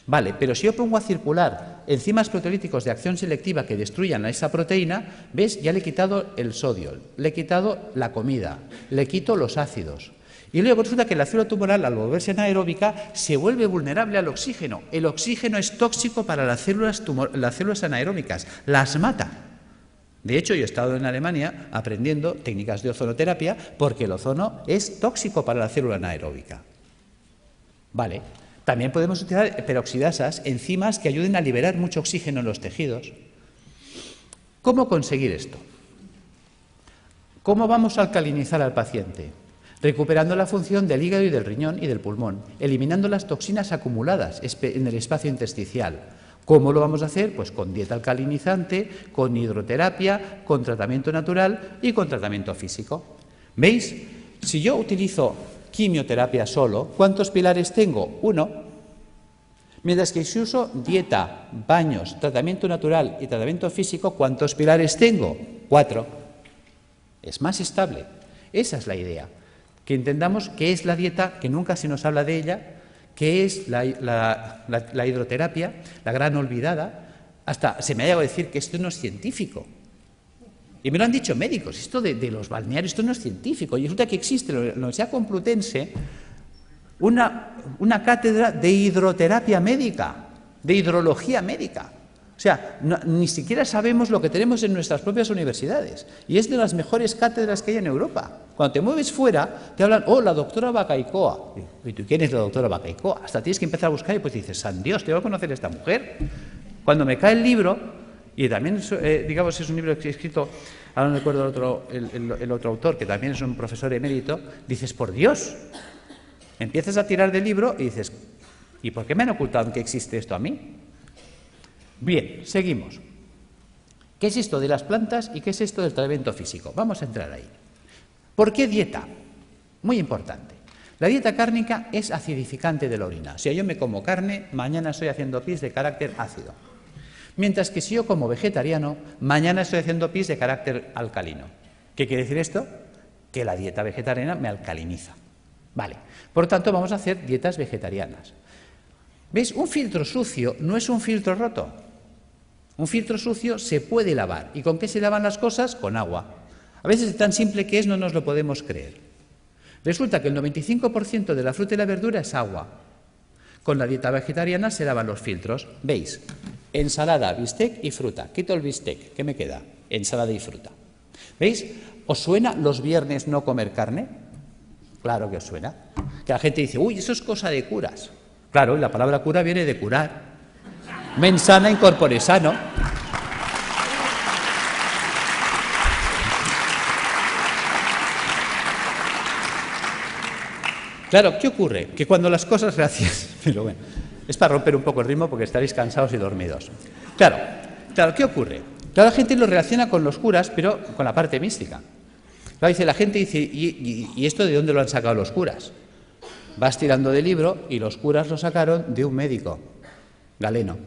Vale, pero si yo pongo a circular enzimas proteolíticos de acción selectiva que destruyan a esa proteína, ¿ves? Ya le he quitado el sodio, le he quitado la comida, le quito los ácidos. Y luego resulta que la célula tumoral, al volverse anaeróbica, se vuelve vulnerable al oxígeno. El oxígeno es tóxico para las células anaeróbicas, las mata. De hecho, yo he estado en Alemania aprendiendo técnicas de ozonoterapia porque el ozono es tóxico para la célula anaeróbica. Vale. También podemos utilizar peroxidasas, enzimas que ayuden a liberar mucho oxígeno en los tejidos. ¿Cómo conseguir esto? ¿Cómo vamos a alcalinizar al paciente? Recuperando la función del hígado y del riñón y del pulmón, eliminando las toxinas acumuladas en el espacio intersticial. ¿Cómo lo vamos a hacer? Pues con dieta alcalinizante, con hidroterapia, con tratamiento natural y con tratamiento físico. ¿Veis? Si yo utilizo quimioterapia solo, ¿cuántos pilares tengo? 1. Mientras que si uso dieta, baños, tratamiento natural y tratamiento físico, ¿cuántos pilares tengo? 4. Es más estable. Esa es la idea. Que entendamos qué es la dieta, que nunca se nos habla de ella, qué es la hidroterapia, la gran olvidada. Hasta se me ha llegado a decir que esto no es científico. Y me lo han dicho médicos, esto de los balnearios, esto no es científico. Y resulta que existe en la Universidad Complutense una cátedra de hidroterapia médica, de hidrología médica. O sea, ni siquiera sabemos lo que tenemos en nuestras propias universidades. Y es de las mejores cátedras que hay en Europa. Cuando te mueves fuera, te hablan, oh, la doctora Bacaicoa. ¿Y tú quién es la doctora Bacaicoa? Hasta tienes que empezar a buscar y pues dices, ¡san Dios, tengo que conocer a esta mujer! Cuando me cae el libro, y también, digamos, es un libro que he escrito, ahora no recuerdo el otro autor, que también es un profesor emérito, dices, por Dios, empiezas a tirar del libro y dices, ¿y por qué me han ocultado que existe esto a mí? Bien, seguimos. ¿Qué es esto de las plantas y qué es esto del tratamiento físico? Vamos a entrar ahí. ¿Por qué dieta? Muy importante. La dieta cárnica es acidificante de la orina. Si yo me como carne, mañana estoy haciendo pis de carácter ácido. Mientras que si yo como vegetariano, mañana estoy haciendo pis de carácter alcalino. ¿Qué quiere decir esto? Que la dieta vegetariana me alcaliniza. Vale. Por lo tanto, vamos a hacer dietas vegetarianas. ¿Veis? Un filtro sucio no es un filtro roto. Un filtro sucio se puede lavar. ¿Y con qué se lavan las cosas? Con agua. A veces tan simple que es no nos lo podemos creer. Resulta que el 95% de la fruta y la verdura es agua. Con la dieta vegetariana se lavan los filtros. ¿Veis? Ensalada, bistec y fruta. Quito el bistec. ¿Qué me queda? Ensalada y fruta. ¿Veis? ¿Os suena los viernes no comer carne? Claro que os suena. Que la gente dice, uy, eso es cosa de curas. Claro, y la palabra cura viene de curar. Mens sana in corpore sano. Claro, ¿qué ocurre? Que cuando las cosas gracias, pero bueno, es para romper un poco el ritmo porque estaréis cansados y dormidos. Claro, ¿qué ocurre? Claro, la gente lo relaciona con los curas, pero con la parte mística. Claro, dice, la gente dice, ¿y esto de dónde lo han sacado los curas? Vas tirando del libro y los curas lo sacaron de un médico, Galeno.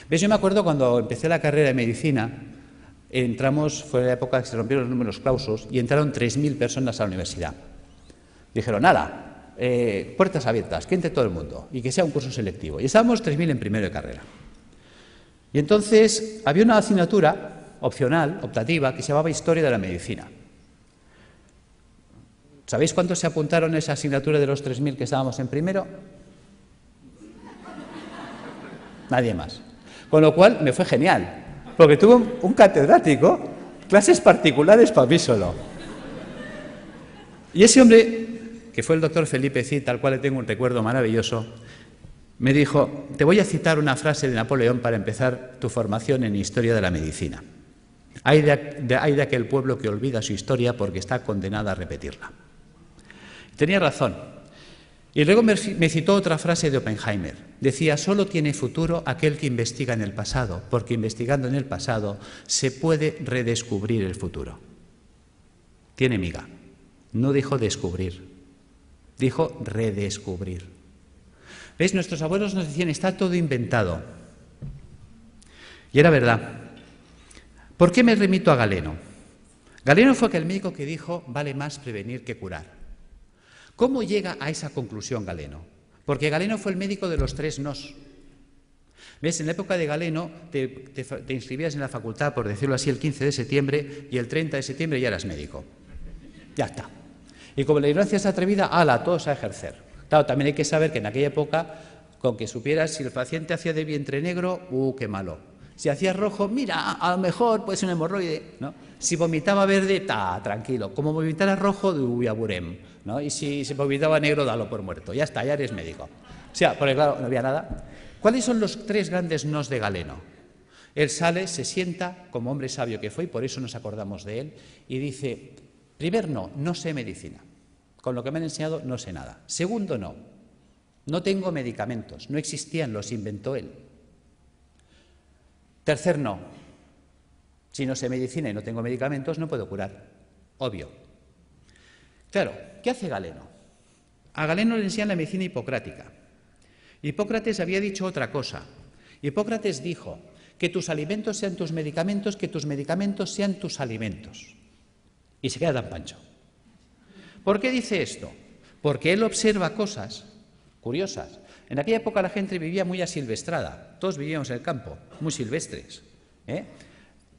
¿Ves? Yo me acuerdo cuando empecé la carrera de medicina, fue la época que se rompieron los números clausus y entraron 3.000 personas a la universidad. Dijeron, nada, puertas abiertas, que entre todo el mundo y que sea un curso selectivo. Y estábamos 3.000 en primero de carrera. Y entonces había una asignatura opcional, optativa, que se llamaba Historia de la Medicina. ¿Sabéis cuántos se apuntaron a esa asignatura de los 3.000 que estábamos en primero? Nadie más. Con lo cual me fue genial, porque tuve un catedrático, clases particulares para mí solo. Y ese hombre, que fue el doctor Felipe Cid, al cual le tengo un recuerdo maravilloso, me dijo, te voy a citar una frase de Napoleón para empezar tu formación en Historia de la Medicina. Hay de aquel pueblo que olvida su historia porque está condenado a repetirla. Tenía razón. Y luego me citó otra frase de Oppenheimer. Decía, solo tiene futuro aquel que investiga en el pasado, porque investigando en el pasado se puede redescubrir el futuro. Tiene miga. No dijo descubrir, dijo redescubrir. ¿Veis? Nuestros abuelos nos decían, está todo inventado. Y era verdad. ¿Por qué me remito a Galeno? Galeno fue aquel médico que dijo, vale más prevenir que curar. ¿Cómo llega a esa conclusión Galeno? Porque Galeno fue el médico de los 3 nos. ¿Ves? En la época de Galeno te inscribías en la facultad, por decirlo así, el 15 de septiembre y el 30 de septiembre ya eras médico. Ya está. Y como la ignorancia es atrevida, ¡hala, todos a ejercer! Claro, también hay que saber que en aquella época, con que supieras si el paciente hacía de vientre negro, ¡qué malo! Si hacía rojo, mira, a lo mejor puede ser un hemorroide, ¿no? Si vomitaba verde, tranquilo. Como vomitara rojo, aburem, ¿no? Y si se vomitaba negro, dalo por muerto. Ya está, ya eres médico. O sea, porque claro, no había nada. ¿Cuáles son los 3 grandes nos de Galeno? Él sale, se sienta, como hombre sabio que fue, y por eso nos acordamos de él, y dice, Primero, no sé medicina. Con lo que me han enseñado no sé nada. Segundo, no tengo medicamentos, no existían, los inventó él. Tercer, no. Si no sé medicina y no tengo medicamentos, no puedo curar. Obvio. Claro, ¿qué hace Galeno? A Galeno le enseñan la medicina hipocrática. Hipócrates había dicho otra cosa. Hipócrates dijo que tus alimentos sean tus medicamentos, que tus medicamentos sean tus alimentos. Y se queda tan pancho. ¿Por qué dice esto? Porque él observa cosas curiosas. En aquella época la gente vivía muy asilvestrada. Todos vivíamos en el campo, muy silvestres.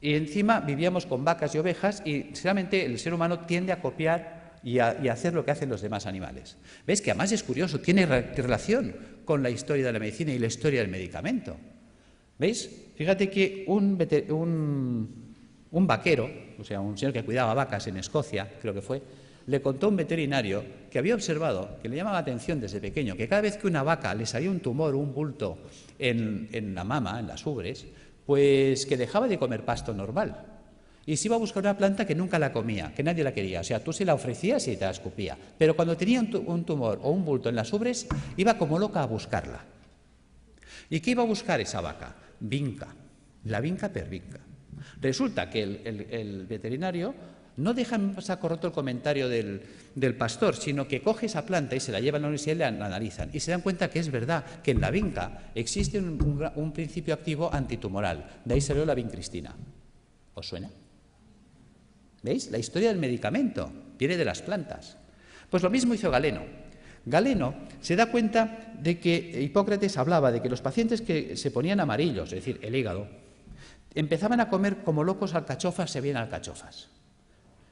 Y encima vivíamos con vacas y ovejas y realmente el ser humano tiende a copiar y a hacer lo que hacen los demás animales. ¿Ves? Que además es curioso, tiene relación con la historia de la medicina y la historia del medicamento. ¿Veis? Fíjate que un vaquero, o sea, un señor que cuidaba vacas en Escocia, creo que fue, le contó a un veterinario que había observado, que le llamaba la atención desde pequeño, que cada vez que una vaca le salía un tumor o un bulto en la mama, en las ubres, pues que dejaba de comer pasto normal y se iba a buscar una planta que nunca la comía, que nadie la quería. O sea, tú se la ofrecías y te la escupía. Pero cuando tenía un tumor o un bulto en las ubres, iba como loca a buscarla. ¿Y qué iba a buscar esa vaca? Vinca, la vinca per vinca. Resulta que el veterinario no deja en saco roto el comentario del pastor, sino que coge esa planta y se la lleva a la universidad y la analizan. Y se dan cuenta que es verdad que en la vinca existe un principio activo antitumoral. De ahí salió la vincristina. ¿Os suena? ¿Veis? La historia del medicamento viene de las plantas. Pues lo mismo hizo Galeno. Galeno se da cuenta de que Hipócrates hablaba de que los pacientes que se ponían amarillos, es decir, el hígado, empezaban a comer como locos alcachofas, se veían alcachofas.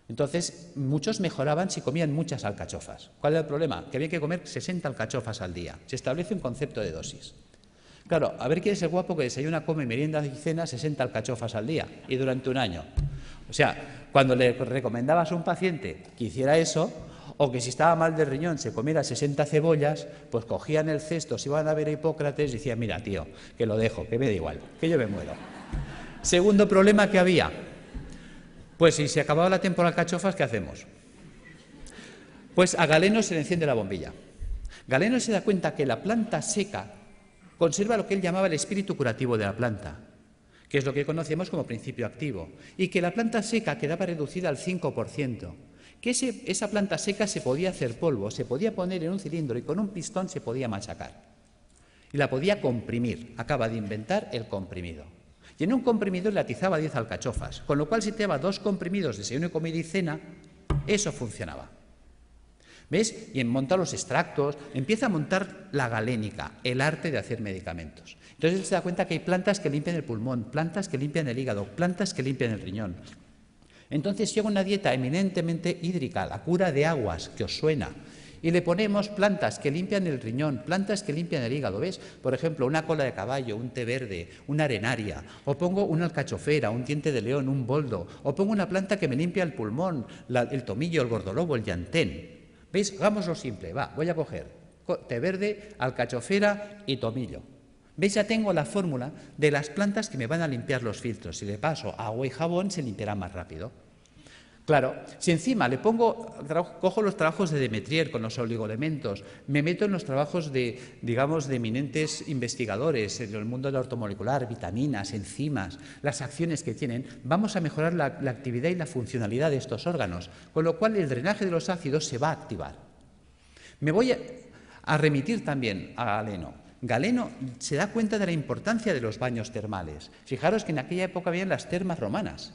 Entonces, muchos mejoraban si comían muchas alcachofas. ¿Cuál era el problema? Que había que comer 60 alcachofas al día. Se establece un concepto de dosis. Claro, a ver quién es el guapo que desayuna, come, merienda y cena 60 alcachofas al día y durante un año. O sea, cuando le recomendabas a un paciente que hiciera eso, o que si estaba mal del riñón se comiera 60 cebollas, pues cogían el cesto, se iban a ver a Hipócrates y decían, mira, tío, que lo dejo, que me da igual, que yo me muero. Segundo problema que había, pues si se acababa la temporada de alcachofas, ¿qué hacemos? Pues a Galeno se le enciende la bombilla. Galeno se da cuenta que la planta seca conserva lo que él llamaba el espíritu curativo de la planta, que es lo que conocemos como principio activo, y que la planta seca quedaba reducida al 5%, que esa planta seca se podía hacer polvo, se podía poner en un cilindro y con un pistón se podía machacar. Y la podía comprimir, acaba de inventar el comprimido. Y en un comprimidor le atizaba 10 alcachofas, con lo cual si te daba 2 comprimidos de desayuno, comida y cena, eso funcionaba. ¿Ves? Y en montar los extractos, empieza a montar la galénica, el arte de hacer medicamentos. Entonces él se da cuenta que hay plantas que limpian el pulmón, plantas que limpian el hígado, plantas que limpian el riñón. Entonces llega una dieta eminentemente hídrica, la cura de aguas, que os suena, y le ponemos plantas que limpian el riñón, plantas que limpian el hígado, ¿ves? Por ejemplo, una cola de caballo, un té verde, una arenaria, o pongo una alcachofera, un diente de león, un boldo, o pongo una planta que me limpia el pulmón, el tomillo, el gordolobo, el llantén. ¿Veis? Hagámoslo simple, va, voy a coger té verde, alcachofera y tomillo. ¿Veis? Ya tengo la fórmula de las plantas que me van a limpiar los filtros. Si le paso agua y jabón, se limpiará más rápido. Claro, si encima le cojo los trabajos de Demetrier con los oligoelementos, me meto en los trabajos de eminentes investigadores en el mundo de la ortomolecular, vitaminas, enzimas, las acciones que tienen, vamos a mejorar la actividad y la funcionalidad de estos órganos, con lo cual el drenaje de los ácidos se va a activar. Me voy a remitir también a Galeno. Galeno se da cuenta de la importancia de los baños termales. Fijaros que en aquella época habían las termas romanas.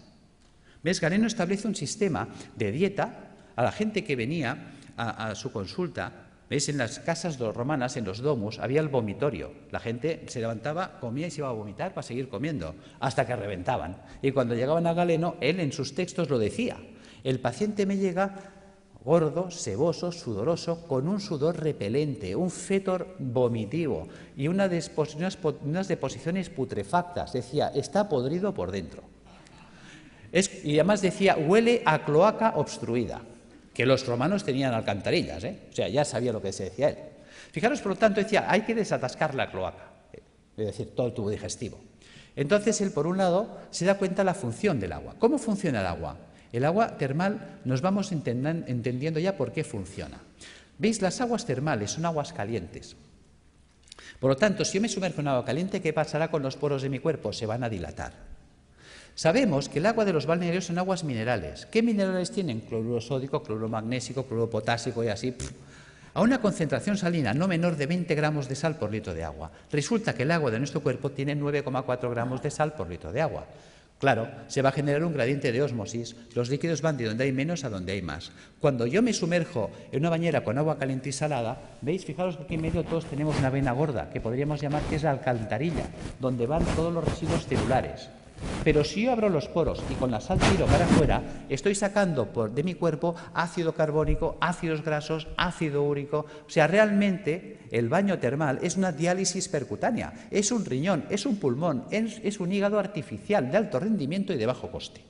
¿Ves? Galeno establece un sistema de dieta a la gente que venía a su consulta. ¿Ves? En las casas romanas, en los domus, había el vomitorio. La gente se levantaba, comía y se iba a vomitar para seguir comiendo, hasta que reventaban. Y cuando llegaban a Galeno, él en sus textos lo decía. El paciente me llega gordo, seboso, sudoroso, con un sudor repelente, un fétor vomitivo y unas deposiciones putrefactas. Decía, está podrido por dentro. Y además decía, huele a cloaca obstruida, que los romanos tenían alcantarillas, o sea, ya sabía lo que se decía él. Fijaros, por lo tanto, decía, hay que desatascar la cloaca, es decir, todo el tubo digestivo. Entonces, él, por un lado, se da cuenta de la función del agua. ¿Cómo funciona el agua? El agua termal nos vamos entendiendo ya por qué funciona. ¿Veis? Las aguas termales son aguas calientes. Por lo tanto, si yo me sumerjo en agua caliente, ¿qué pasará con los poros de mi cuerpo? Se van a dilatar. Sabemos que el agua de los balnearios son aguas minerales. ¿Qué minerales tienen? Cloruro sódico, cloruro magnésico, cloruro potásico y así. A una concentración salina no menor de 20 gramos de sal por litro de agua. Resulta que el agua de nuestro cuerpo tiene 9,4 gramos de sal por litro de agua. Claro, se va a generar un gradiente de ósmosis. Los líquidos van de donde hay menos a donde hay más. Cuando yo me sumerjo en una bañera con agua caliente y salada, ¿veis? Fijaros que aquí en medio todos tenemos una vena gorda, que podríamos llamar que es la alcantarilla, donde van todos los residuos celulares. Pero si yo abro los poros y con la sal tiro para afuera, estoy sacando de mi cuerpo ácido carbónico, ácidos grasos, ácido úrico. O sea, realmente el baño termal es una diálisis percutánea, es un riñón, es un pulmón, es un hígado artificial de alto rendimiento y de bajo coste.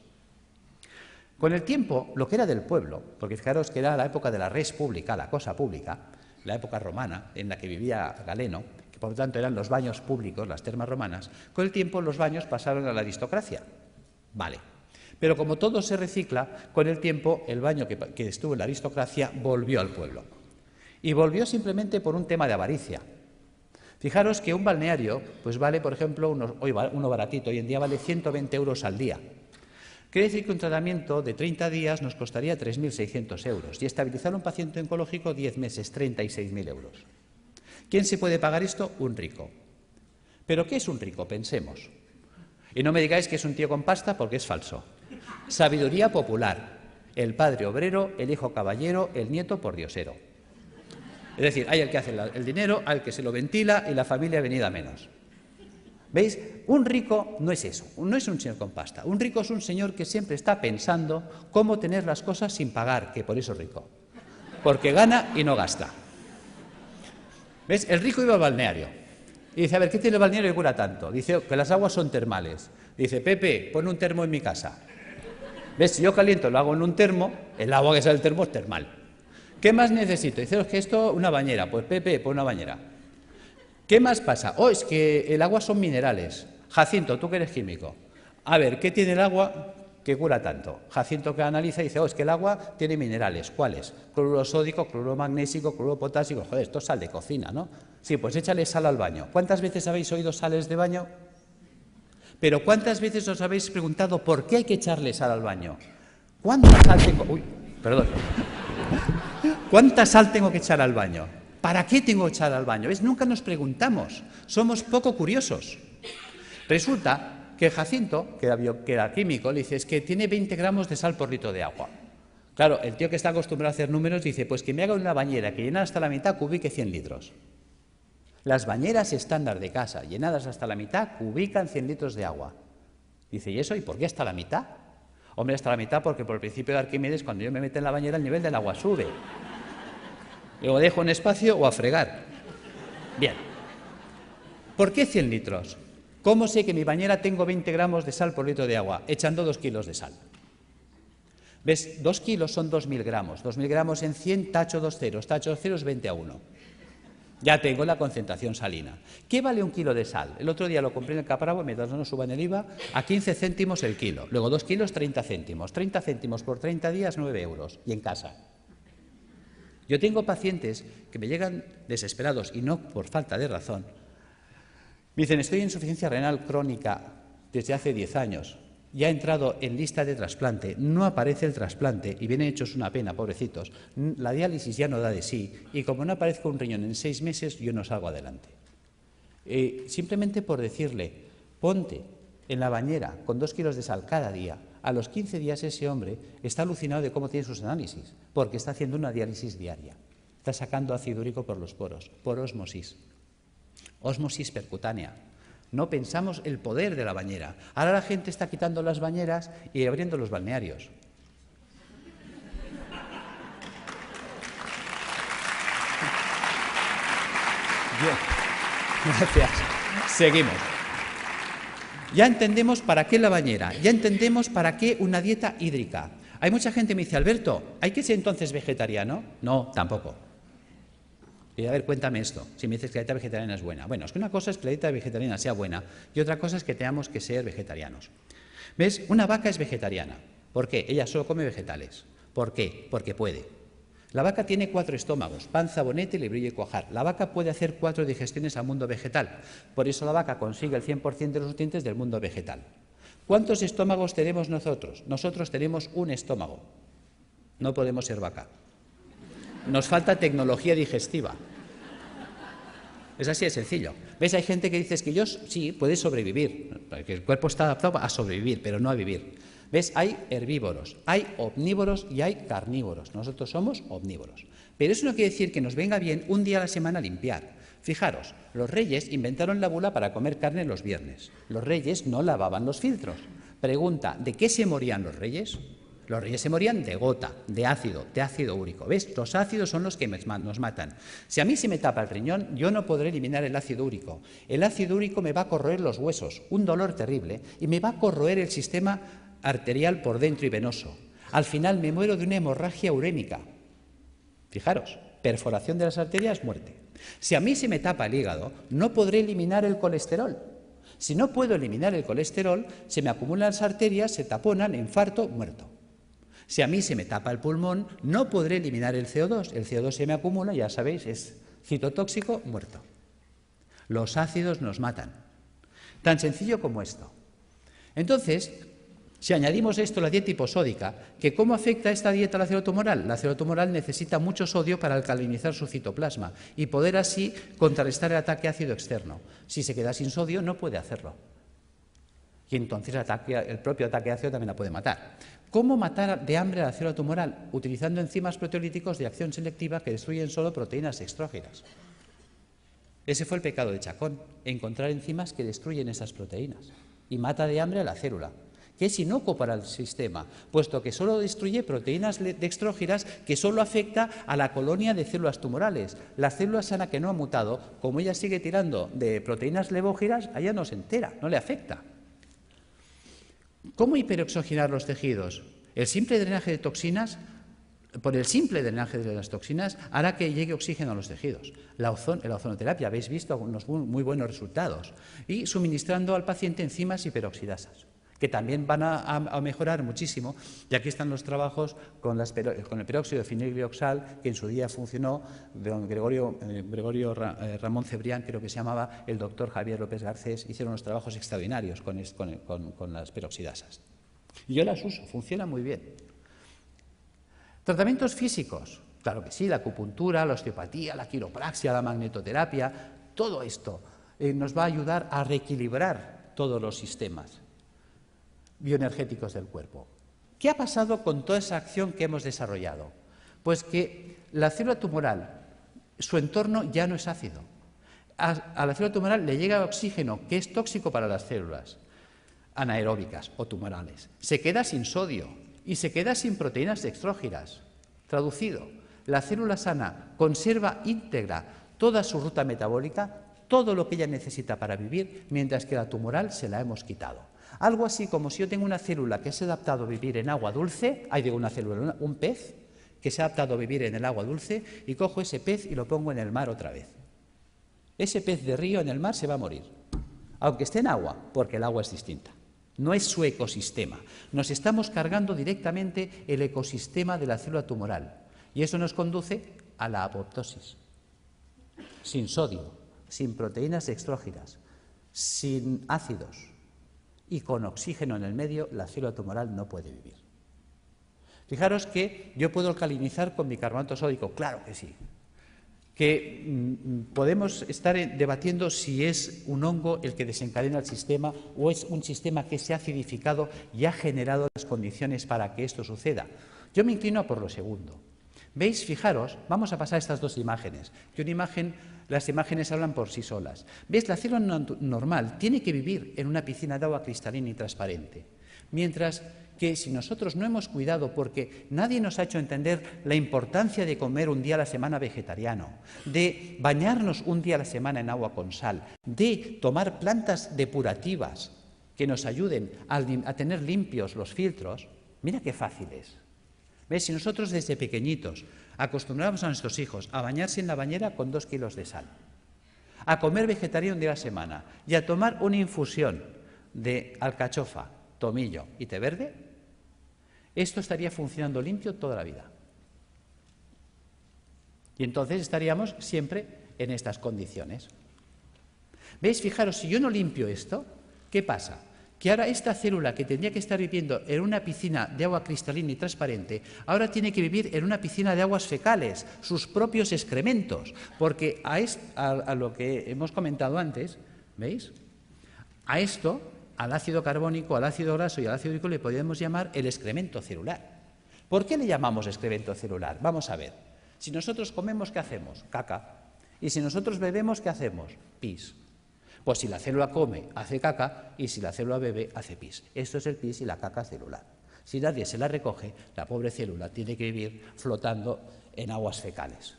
Con el tiempo, lo que era del pueblo, porque fijaros que era la época de la res pública, la cosa pública, la época romana en la que vivía Galeno, por lo tanto eran los baños públicos, las termas romanas, con el tiempo los baños pasaron a la aristocracia. Vale. Pero como todo se recicla, con el tiempo el baño que estuvo en la aristocracia volvió al pueblo. Y volvió simplemente por un tema de avaricia. Fijaros que un balneario pues vale, por ejemplo, uno baratito, hoy en día vale 120 euros al día. Quiere decir que un tratamiento de 30 días nos costaría 3.600 euros y estabilizar a un paciente oncológico 10 meses, 36.000 euros. ¿Quién se puede pagar esto? Un rico. ¿Pero qué es un rico? Pensemos. Y no me digáis que es un tío con pasta porque es falso. Sabiduría popular. El padre obrero, el hijo caballero, el nieto pordiosero. Es decir, hay el que hace el dinero, al que se lo ventila y la familia venida menos. ¿Veis? Un rico no es eso, no es un señor con pasta. Un rico es un señor que siempre está pensando cómo tener las cosas sin pagar, que por eso es rico. Porque gana y no gasta. ¿Ves? El rico iba al balneario y dice, a ver, ¿qué tiene el balneario que cura tanto? Dice que las aguas son termales. Dice, Pepe, pon un termo en mi casa. ¿Ves? Si yo caliento, lo hago en un termo, el agua que sale del termo es termal. ¿Qué más necesito? Dice, es que esto, una bañera. Pues Pepe, pon una bañera. ¿Qué más pasa? Oh, es que el agua son minerales. Jacinto, tú que eres químico. A ver, ¿qué tiene el agua que cura tanto? Jacinto que analiza y dice, oh, es que el agua tiene minerales. ¿Cuáles? Cloruro sódico, cloruro magnésico, cloruro potásico. Joder, esto es sal de cocina, ¿no? Sí, pues échale sal al baño. ¿Cuántas veces habéis oído sales de baño? Pero ¿cuántas veces os habéis preguntado por qué hay que echarle sal al baño? ¿Cuánta sal tengo? Uy, perdón. ¿Cuánta sal tengo que echar al baño? ¿Para qué tengo que echar al baño? ¿Ves? Nunca nos preguntamos. Somos poco curiosos. Resulta que Jacinto, que era químico, le dice, es que tiene 20 gramos de sal por litro de agua. Claro, el tío que está acostumbrado a hacer números dice, pues que me haga una bañera que llena hasta la mitad cubique 100 litros. Las bañeras estándar de casa, llenadas hasta la mitad, cubican 100 litros de agua. Dice, ¿y eso? ¿Y por qué hasta la mitad? Hombre, hasta la mitad porque por el principio de Arquímedes, cuando yo me meto en la bañera, el nivel del agua sube. Luego dejo un espacio o a fregar. Bien. ¿Por qué 100 litros? ¿Cómo sé que en mi bañera tengo 20 gramos de sal por litro de agua? Echando 2 kilos de sal. ¿Ves? 2 kilos son 2.000 gramos. 2.000 gramos en 100, tacho 2 ceros. Tacho 2 ceros, 20 a 1. Ya tengo la concentración salina. ¿Qué vale un kilo de sal? El otro día lo compré en el Capravo, mientras no nos suban el IVA, a 15 céntimos el kilo. Luego 2 kilos, 30 céntimos. 30 céntimos por 30 días, 9 euros. Y en casa. Yo tengo pacientes que me llegan desesperados, y no por falta de razón. Me dicen, estoy en insuficiencia renal crónica desde hace 10 años. Ya he entrado en lista de trasplante, no aparece el trasplante y vienen hechos una pena, pobrecitos. La diálisis ya no da de sí y como no aparezca un riñón en 6 meses, yo no salgo adelante. Simplemente por decirle, ponte en la bañera con 2 kilos de sal cada día, a los 15 días ese hombre está alucinado de cómo tiene sus análisis, porque está haciendo una diálisis diaria. Está sacando ácido úrico por los poros, por ósmosis. Ósmosis percutánea. No pensamos el poder de la bañera. Ahora la gente está quitando las bañeras y abriendo los balnearios. Bien. Gracias. Seguimos. Ya entendemos para qué la bañera, ya entendemos para qué una dieta hídrica. Hay mucha gente que me dice, Alberto, ¿hay que ser entonces vegetariano? No, tampoco. Y a ver, cuéntame esto, si me dices que la dieta vegetariana es buena. Bueno, es que una cosa es que la dieta vegetariana sea buena y otra cosa es que tengamos que ser vegetarianos. ¿Ves? Una vaca es vegetariana. ¿Por qué? Ella solo come vegetales. ¿Por qué? Porque puede. La vaca tiene 4 estómagos, panza, bonete, librillo y cuajar. La vaca puede hacer 4 digestiones al mundo vegetal. Por eso la vaca consigue el 100% de los nutrientes del mundo vegetal. ¿Cuántos estómagos tenemos nosotros? Nosotros tenemos un estómago. No podemos ser vaca. Nos falta tecnología digestiva. Es así de sencillo. ¿Ves? Hay gente que dice que yo sí, puede sobrevivir, porque el cuerpo está adaptado a sobrevivir, pero no a vivir. ¿Ves? Hay herbívoros, hay omnívoros y hay carnívoros. Nosotros somos omnívoros. Pero eso no quiere decir que nos venga bien un día a la semana limpiar. Fijaros, los reyes inventaron la bula para comer carne los viernes. Los reyes no lavaban los filtros. Pregunta, ¿de qué se morían los reyes? Los reyes se morían de gota, de ácido úrico. ¿Ves? Los ácidos son los que nos matan. Si a mí se me tapa el riñón, yo no podré eliminar el ácido úrico. El ácido úrico me va a corroer los huesos, un dolor terrible, y me va a corroer el sistema arterial por dentro y venoso. Al final me muero de una hemorragia urémica. Fijaros, perforación de las arterias, muerte. Si a mí se me tapa el hígado, no podré eliminar el colesterol. Si no puedo eliminar el colesterol, se me acumulan las arterias, se taponan, infarto, muerto. Si a mí se me tapa el pulmón, no podré eliminar el CO2. El CO2 se me acumula, ya sabéis, es citotóxico, muerto. Los ácidos nos matan. Tan sencillo como esto. Entonces, si añadimos esto a la dieta hiposódica, que ¿cómo afecta esta dieta a la célula tumoral? La célula tumoral necesita mucho sodio para alcalinizar su citoplasma y poder así contrarrestar el ataque ácido externo. Si se queda sin sodio, no puede hacerlo. Y entonces el propio ataque ácido también la puede matar. ¿Cómo matar de hambre a la célula tumoral? Utilizando enzimas proteolíticos de acción selectiva que destruyen solo proteínas extrógenas. Ese fue el pecado de Chacón, encontrar enzimas que destruyen esas proteínas y mata de hambre a la célula, que es inocuo para el sistema, puesto que solo destruye proteínas dextrógenas que solo afecta a la colonia de células tumorales. La célula sana que no ha mutado, como ella sigue tirando de proteínas levógenas, a ella no se entera, no le afecta. ¿Cómo hiperoxigenar los tejidos? El simple drenaje de toxinas, por el simple drenaje de las toxinas, hará que llegue oxígeno a los tejidos. La ozonoterapia, habéis visto unos muy buenos resultados. Y suministrando al paciente enzimas hiperoxidasas, que también van a mejorar muchísimo. Y aquí están los trabajos con el peróxido de fenilglioxal, que en su día funcionó, de don Gregorio Ramón Cebrián, creo que se llamaba, el doctor Javier López Garcés, hicieron unos trabajos extraordinarios con las peroxidasas. Y yo las uso, funcionan muy bien. Tratamientos físicos, claro que sí, la acupuntura, la osteopatía, la quiropraxia, la magnetoterapia, todo esto nos va a ayudar a reequilibrar todos los sistemas bioenergéticos del cuerpo. ¿Qué ha pasado con toda esa acción que hemos desarrollado? Pues que la célula tumoral, su entorno ya no es ácido. A la célula tumoral le llega oxígeno, que es tóxico para las células anaeróbicas o tumorales. Se queda sin sodio y se queda sin proteínas dextrógenas. Traducido, la célula sana conserva íntegra toda su ruta metabólica, todo lo que ella necesita para vivir, mientras que la tumoral se la hemos quitado. Algo así como si yo tengo una célula que se ha adaptado a vivir en agua dulce, un pez que se ha adaptado a vivir en el agua dulce, y cojo ese pez y lo pongo en el mar otra vez. Ese pez de río en el mar se va a morir, aunque esté en agua, porque el agua es distinta. No es su ecosistema. Nos estamos cargando directamente el ecosistema de la célula tumoral, y eso nos conduce a la apoptosis. Sin sodio, sin proteínas dextrógenas, sin ácidos y con oxígeno en el medio, la célula tumoral no puede vivir. Fijaros que yo puedo alcalinizar con bicarbonato sódico, claro que sí. Que podemos estar debatiendo si es un hongo el que desencadena el sistema o es un sistema que se ha acidificado y ha generado las condiciones para que esto suceda. Yo me inclino por lo segundo. ¿Veis? Fijaros, vamos a pasar estas dos imágenes. Las imágenes hablan por sí solas. ¿Veis? La célula normal tiene que vivir en una piscina de agua cristalina y transparente. Mientras que si nosotros no hemos cuidado, porque nadie nos ha hecho entender la importancia de comer un día a la semana vegetariano, de bañarnos un día a la semana en agua con sal, de tomar plantas depurativas que nos ayuden a tener limpios los filtros, mira qué fácil es. ¿Ves? Si nosotros desde pequeñitos acostumbramos a nuestros hijos a bañarse en la bañera con 2 kilos de sal, a comer vegetariano un día a la semana y a tomar una infusión de alcachofa, tomillo y té verde, esto estaría funcionando limpio toda la vida. Y entonces estaríamos siempre en estas condiciones. ¿Veis? Fijaros, si yo no limpio esto, ¿qué pasa? Que ahora esta célula que tendría que estar viviendo en una piscina de agua cristalina y transparente, ahora tiene que vivir en una piscina de aguas fecales, sus propios excrementos, porque a lo que hemos comentado antes, ¿veis? A esto, al ácido carbónico, al ácido graso y al ácido úrico le podemos llamar el excremento celular. ¿Por qué le llamamos excremento celular? Vamos a ver. Si nosotros comemos, ¿qué hacemos? Caca. Y si nosotros bebemos, ¿qué hacemos? Pis. Pues si la célula come, hace caca, y si la célula bebe, hace pis. Esto es el pis y la caca celular. Si nadie se la recoge, la pobre célula tiene que vivir flotando en aguas fecales.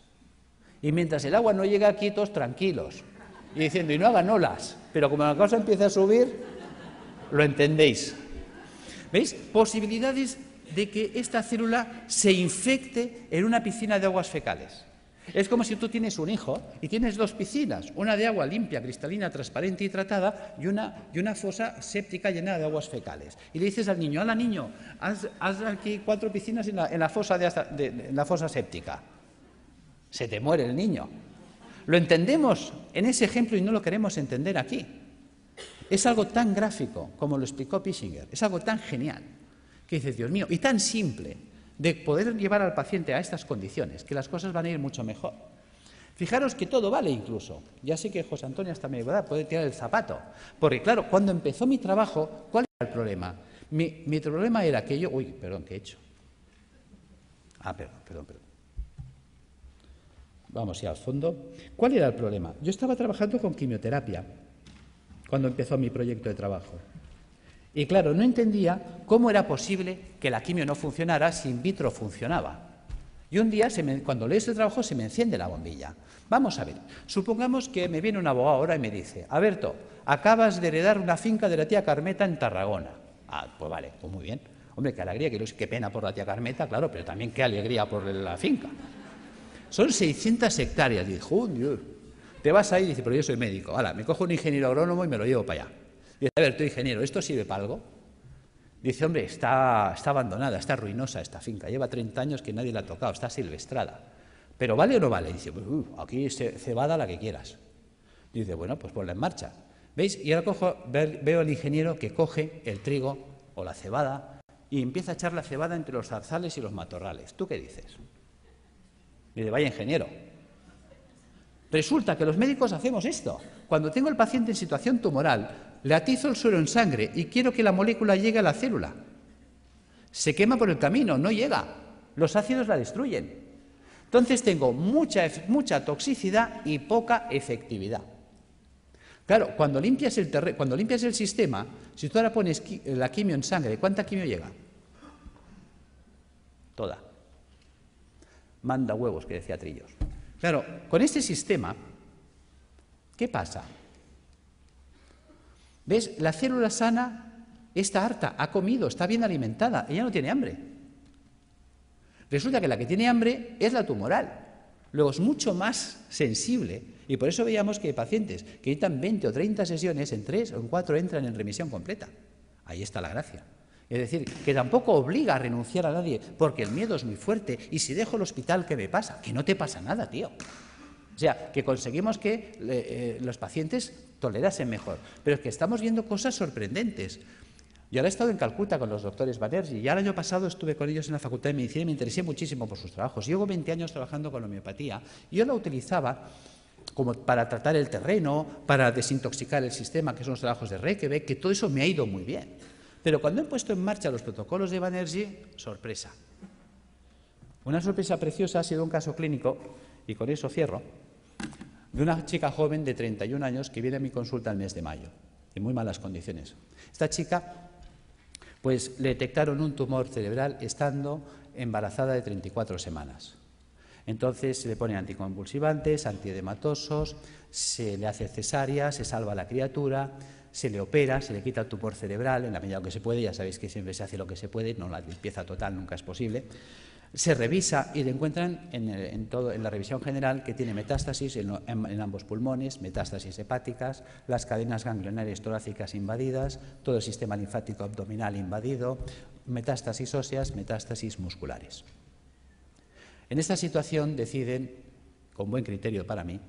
Y mientras el agua no llega aquí, todos tranquilos, y diciendo, y no hagan olas, pero como la cosa empieza a subir, lo entendéis. ¿Veis? Posibilidades de que esta célula se infecte en una piscina de aguas fecales. Es como si tú tienes un hijo y tienes dos piscinas, una de agua limpia, cristalina, transparente y tratada y una fosa séptica llena de aguas fecales. Y le dices al niño, hala niño, haz aquí 4 piscinas en la fosa séptica. Se te muere el niño. Lo entendemos en ese ejemplo y no lo queremos entender aquí. Es algo tan gráfico como lo explicó Pischinger, es algo tan genial que dices, Dios mío, y tan simple de poder llevar al paciente a estas condiciones, que las cosas van a ir mucho mejor. Fijaros que todo vale incluso. Ya sé que José Antonio hasta me puede tirar el zapato, porque claro, cuando empezó mi trabajo, ¿cuál era el problema? Mi problema era que yo... Uy, perdón, ¿qué he hecho? Perdón. Vamos ya al fondo. ¿Cuál era el problema? Yo estaba trabajando con quimioterapia cuando empezó mi proyecto de trabajo. Y claro, no entendía cómo era posible que la quimio no funcionara si in vitro funcionaba. Y un día, cuando leo este trabajo, se me enciende la bombilla. Vamos a ver, supongamos que me viene un abogado ahora y me dice, Alberto, acabas de heredar una finca de la tía Carmeta en Tarragona. Pues vale, pues muy bien. Hombre, qué alegría, qué pena por la tía Carmeta, claro, pero también qué alegría por la finca. Son 600 hectáreas. Y dijo, Dios, te vas ahí y dice, pero yo soy médico. Hala, me cojo un ingeniero agrónomo y me lo llevo para allá. Dice, a ver, tú ingeniero, ¿esto sirve para algo? Dice, hombre, está abandonada, está ruinosa esta finca, lleva 30 años que nadie la ha tocado, está silvestrada. ¿Pero vale o no vale? Dice, pues, aquí cebada la que quieras. Dice, bueno, pues ponla en marcha. ¿Veis? Y ahora veo al ingeniero que coge el trigo o la cebada y empieza a echar la cebada entre los zarzales y los matorrales. ¿Tú qué dices? Dice, vaya ingeniero. Resulta que los médicos hacemos esto. Cuando tengo al paciente en situación tumoral, le atizo el suero en sangre y quiero que la molécula llegue a la célula. Se quema por el camino, no llega. Los ácidos la destruyen. Entonces tengo mucha toxicidad y poca efectividad. Claro, cuando limpias el sistema, si tú ahora pones la quimio en sangre, ¿cuánta quimio llega? Toda. Manda huevos, que decía Trillos. Claro, con este sistema, ¿qué pasa? ¿Ves? La célula sana está harta, ha comido, está bien alimentada, ella no tiene hambre. Resulta que la que tiene hambre es la tumoral. Luego es mucho más sensible y por eso veíamos que hay pacientes que necesitan 20 o 30 sesiones, en 3 o en 4 entran en remisión completa. Ahí está la gracia. Es decir, que tampoco obliga a renunciar a nadie, porque el miedo es muy fuerte. Y si dejo el hospital, ¿qué me pasa? Que no te pasa nada, tío. O sea, que conseguimos que los pacientes tolerasen mejor. Pero es que estamos viendo cosas sorprendentes. Yo ahora he estado en Calcuta con los doctores Banerjee y ya el año pasado estuve con ellos en la Facultad de Medicina y me interesé muchísimo por sus trabajos. Llevo 20 años trabajando con la homeopatía y yo la utilizaba como para tratar el terreno, para desintoxicar el sistema, que son los trabajos de Reykjavik, que todo eso me ha ido muy bien. Pero cuando he puesto en marcha los protocolos de Banerjee, sorpresa. Una sorpresa preciosa ha sido un caso clínico, y con eso cierro, de una chica joven de 31 años que viene a mi consulta el mes de mayo, en muy malas condiciones. Esta chica, pues le detectaron un tumor cerebral estando embarazada de 34 semanas. Entonces se le ponen anticonvulsivantes, antiedematosos, se le hace cesárea, se salva a la criatura, se le opera, se le quita el tumor cerebral en la medida que se puede, ya sabéis que siempre se hace lo que se puede, no la limpieza total nunca es posible. Se revisa y le encuentran en la revisión general que tiene metástasis en ambos pulmones, metástasis hepáticas, las cadenas ganglionarias torácicas invadidas, todo el sistema linfático abdominal invadido, metástasis óseas, metástasis musculares. En esta situación deciden, con buen criterio para mí,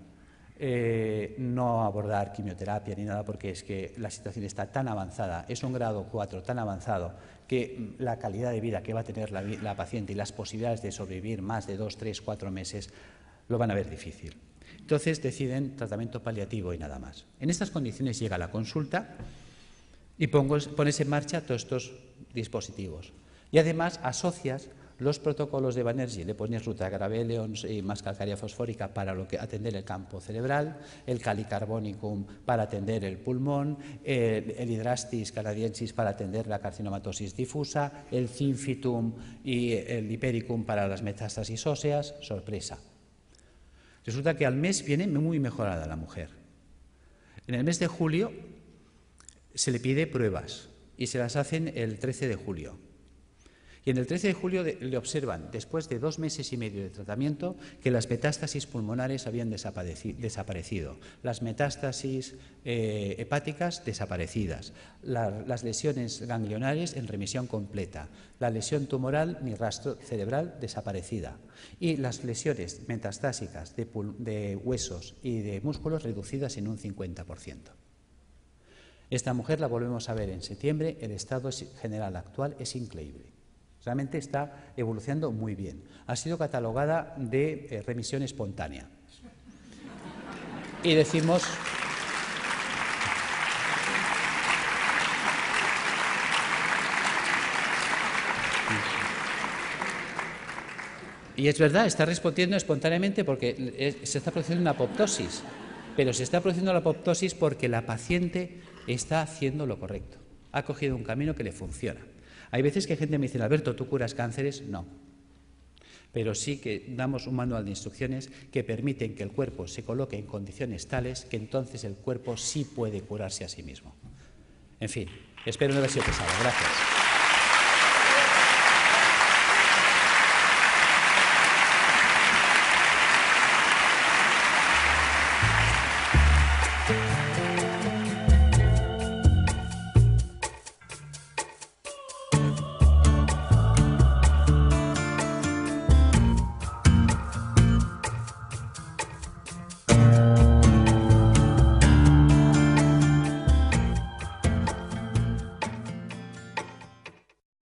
no abordar quimioterapia ni nada, porque es que la situación está tan avanzada, es un grado 4 tan avanzado, que la calidad de vida que va a tener la paciente y las posibilidades de sobrevivir más de 2, 3, 4 meses lo van a ver difícil. Entonces deciden tratamiento paliativo y nada más. En estas condiciones llega la consulta y pones en marcha todos estos dispositivos. Y además asocias los protocolos de Banerjee, le pones rutagrapelo y más calcárea fosfórica para atender el campo cerebral, el calicarbonicum para atender el pulmón, el hidrastis canadiensis para atender la carcinomatosis difusa, el zinfitum y el hipericum para las metástasis óseas. Sorpresa. Resulta que al mes viene muy mejorada la mujer. En el mes de julio se le pide pruebas y se las hacen el 13 de julio. Y en el 13 de julio le observan, después de 2 meses y medio de tratamiento, que las metástasis pulmonares habían desaparecido, las metástasis hepáticas desaparecidas, las lesiones ganglionares en remisión completa, la lesión tumoral ni rastro cerebral desaparecida y las lesiones metastásicas de huesos y de músculos reducidas en un 50%. Esta mujer la volvemos a ver en septiembre, el estado general actual es increíble. Realmente está evolucionando muy bien. Ha sido catalogada de remisión espontánea. Y decimos... Y es verdad, está respondiendo espontáneamente porque se está produciendo una apoptosis. Pero se está produciendo la apoptosis porque la paciente está haciendo lo correcto. Ha cogido un camino que le funciona. Hay veces que gente me dice, Alberto, ¿tú curas cánceres? No. Pero sí que damos un manual de instrucciones que permiten que el cuerpo se coloque en condiciones tales que entonces el cuerpo sí puede curarse a sí mismo. En fin, espero no haber sido pesado. Gracias.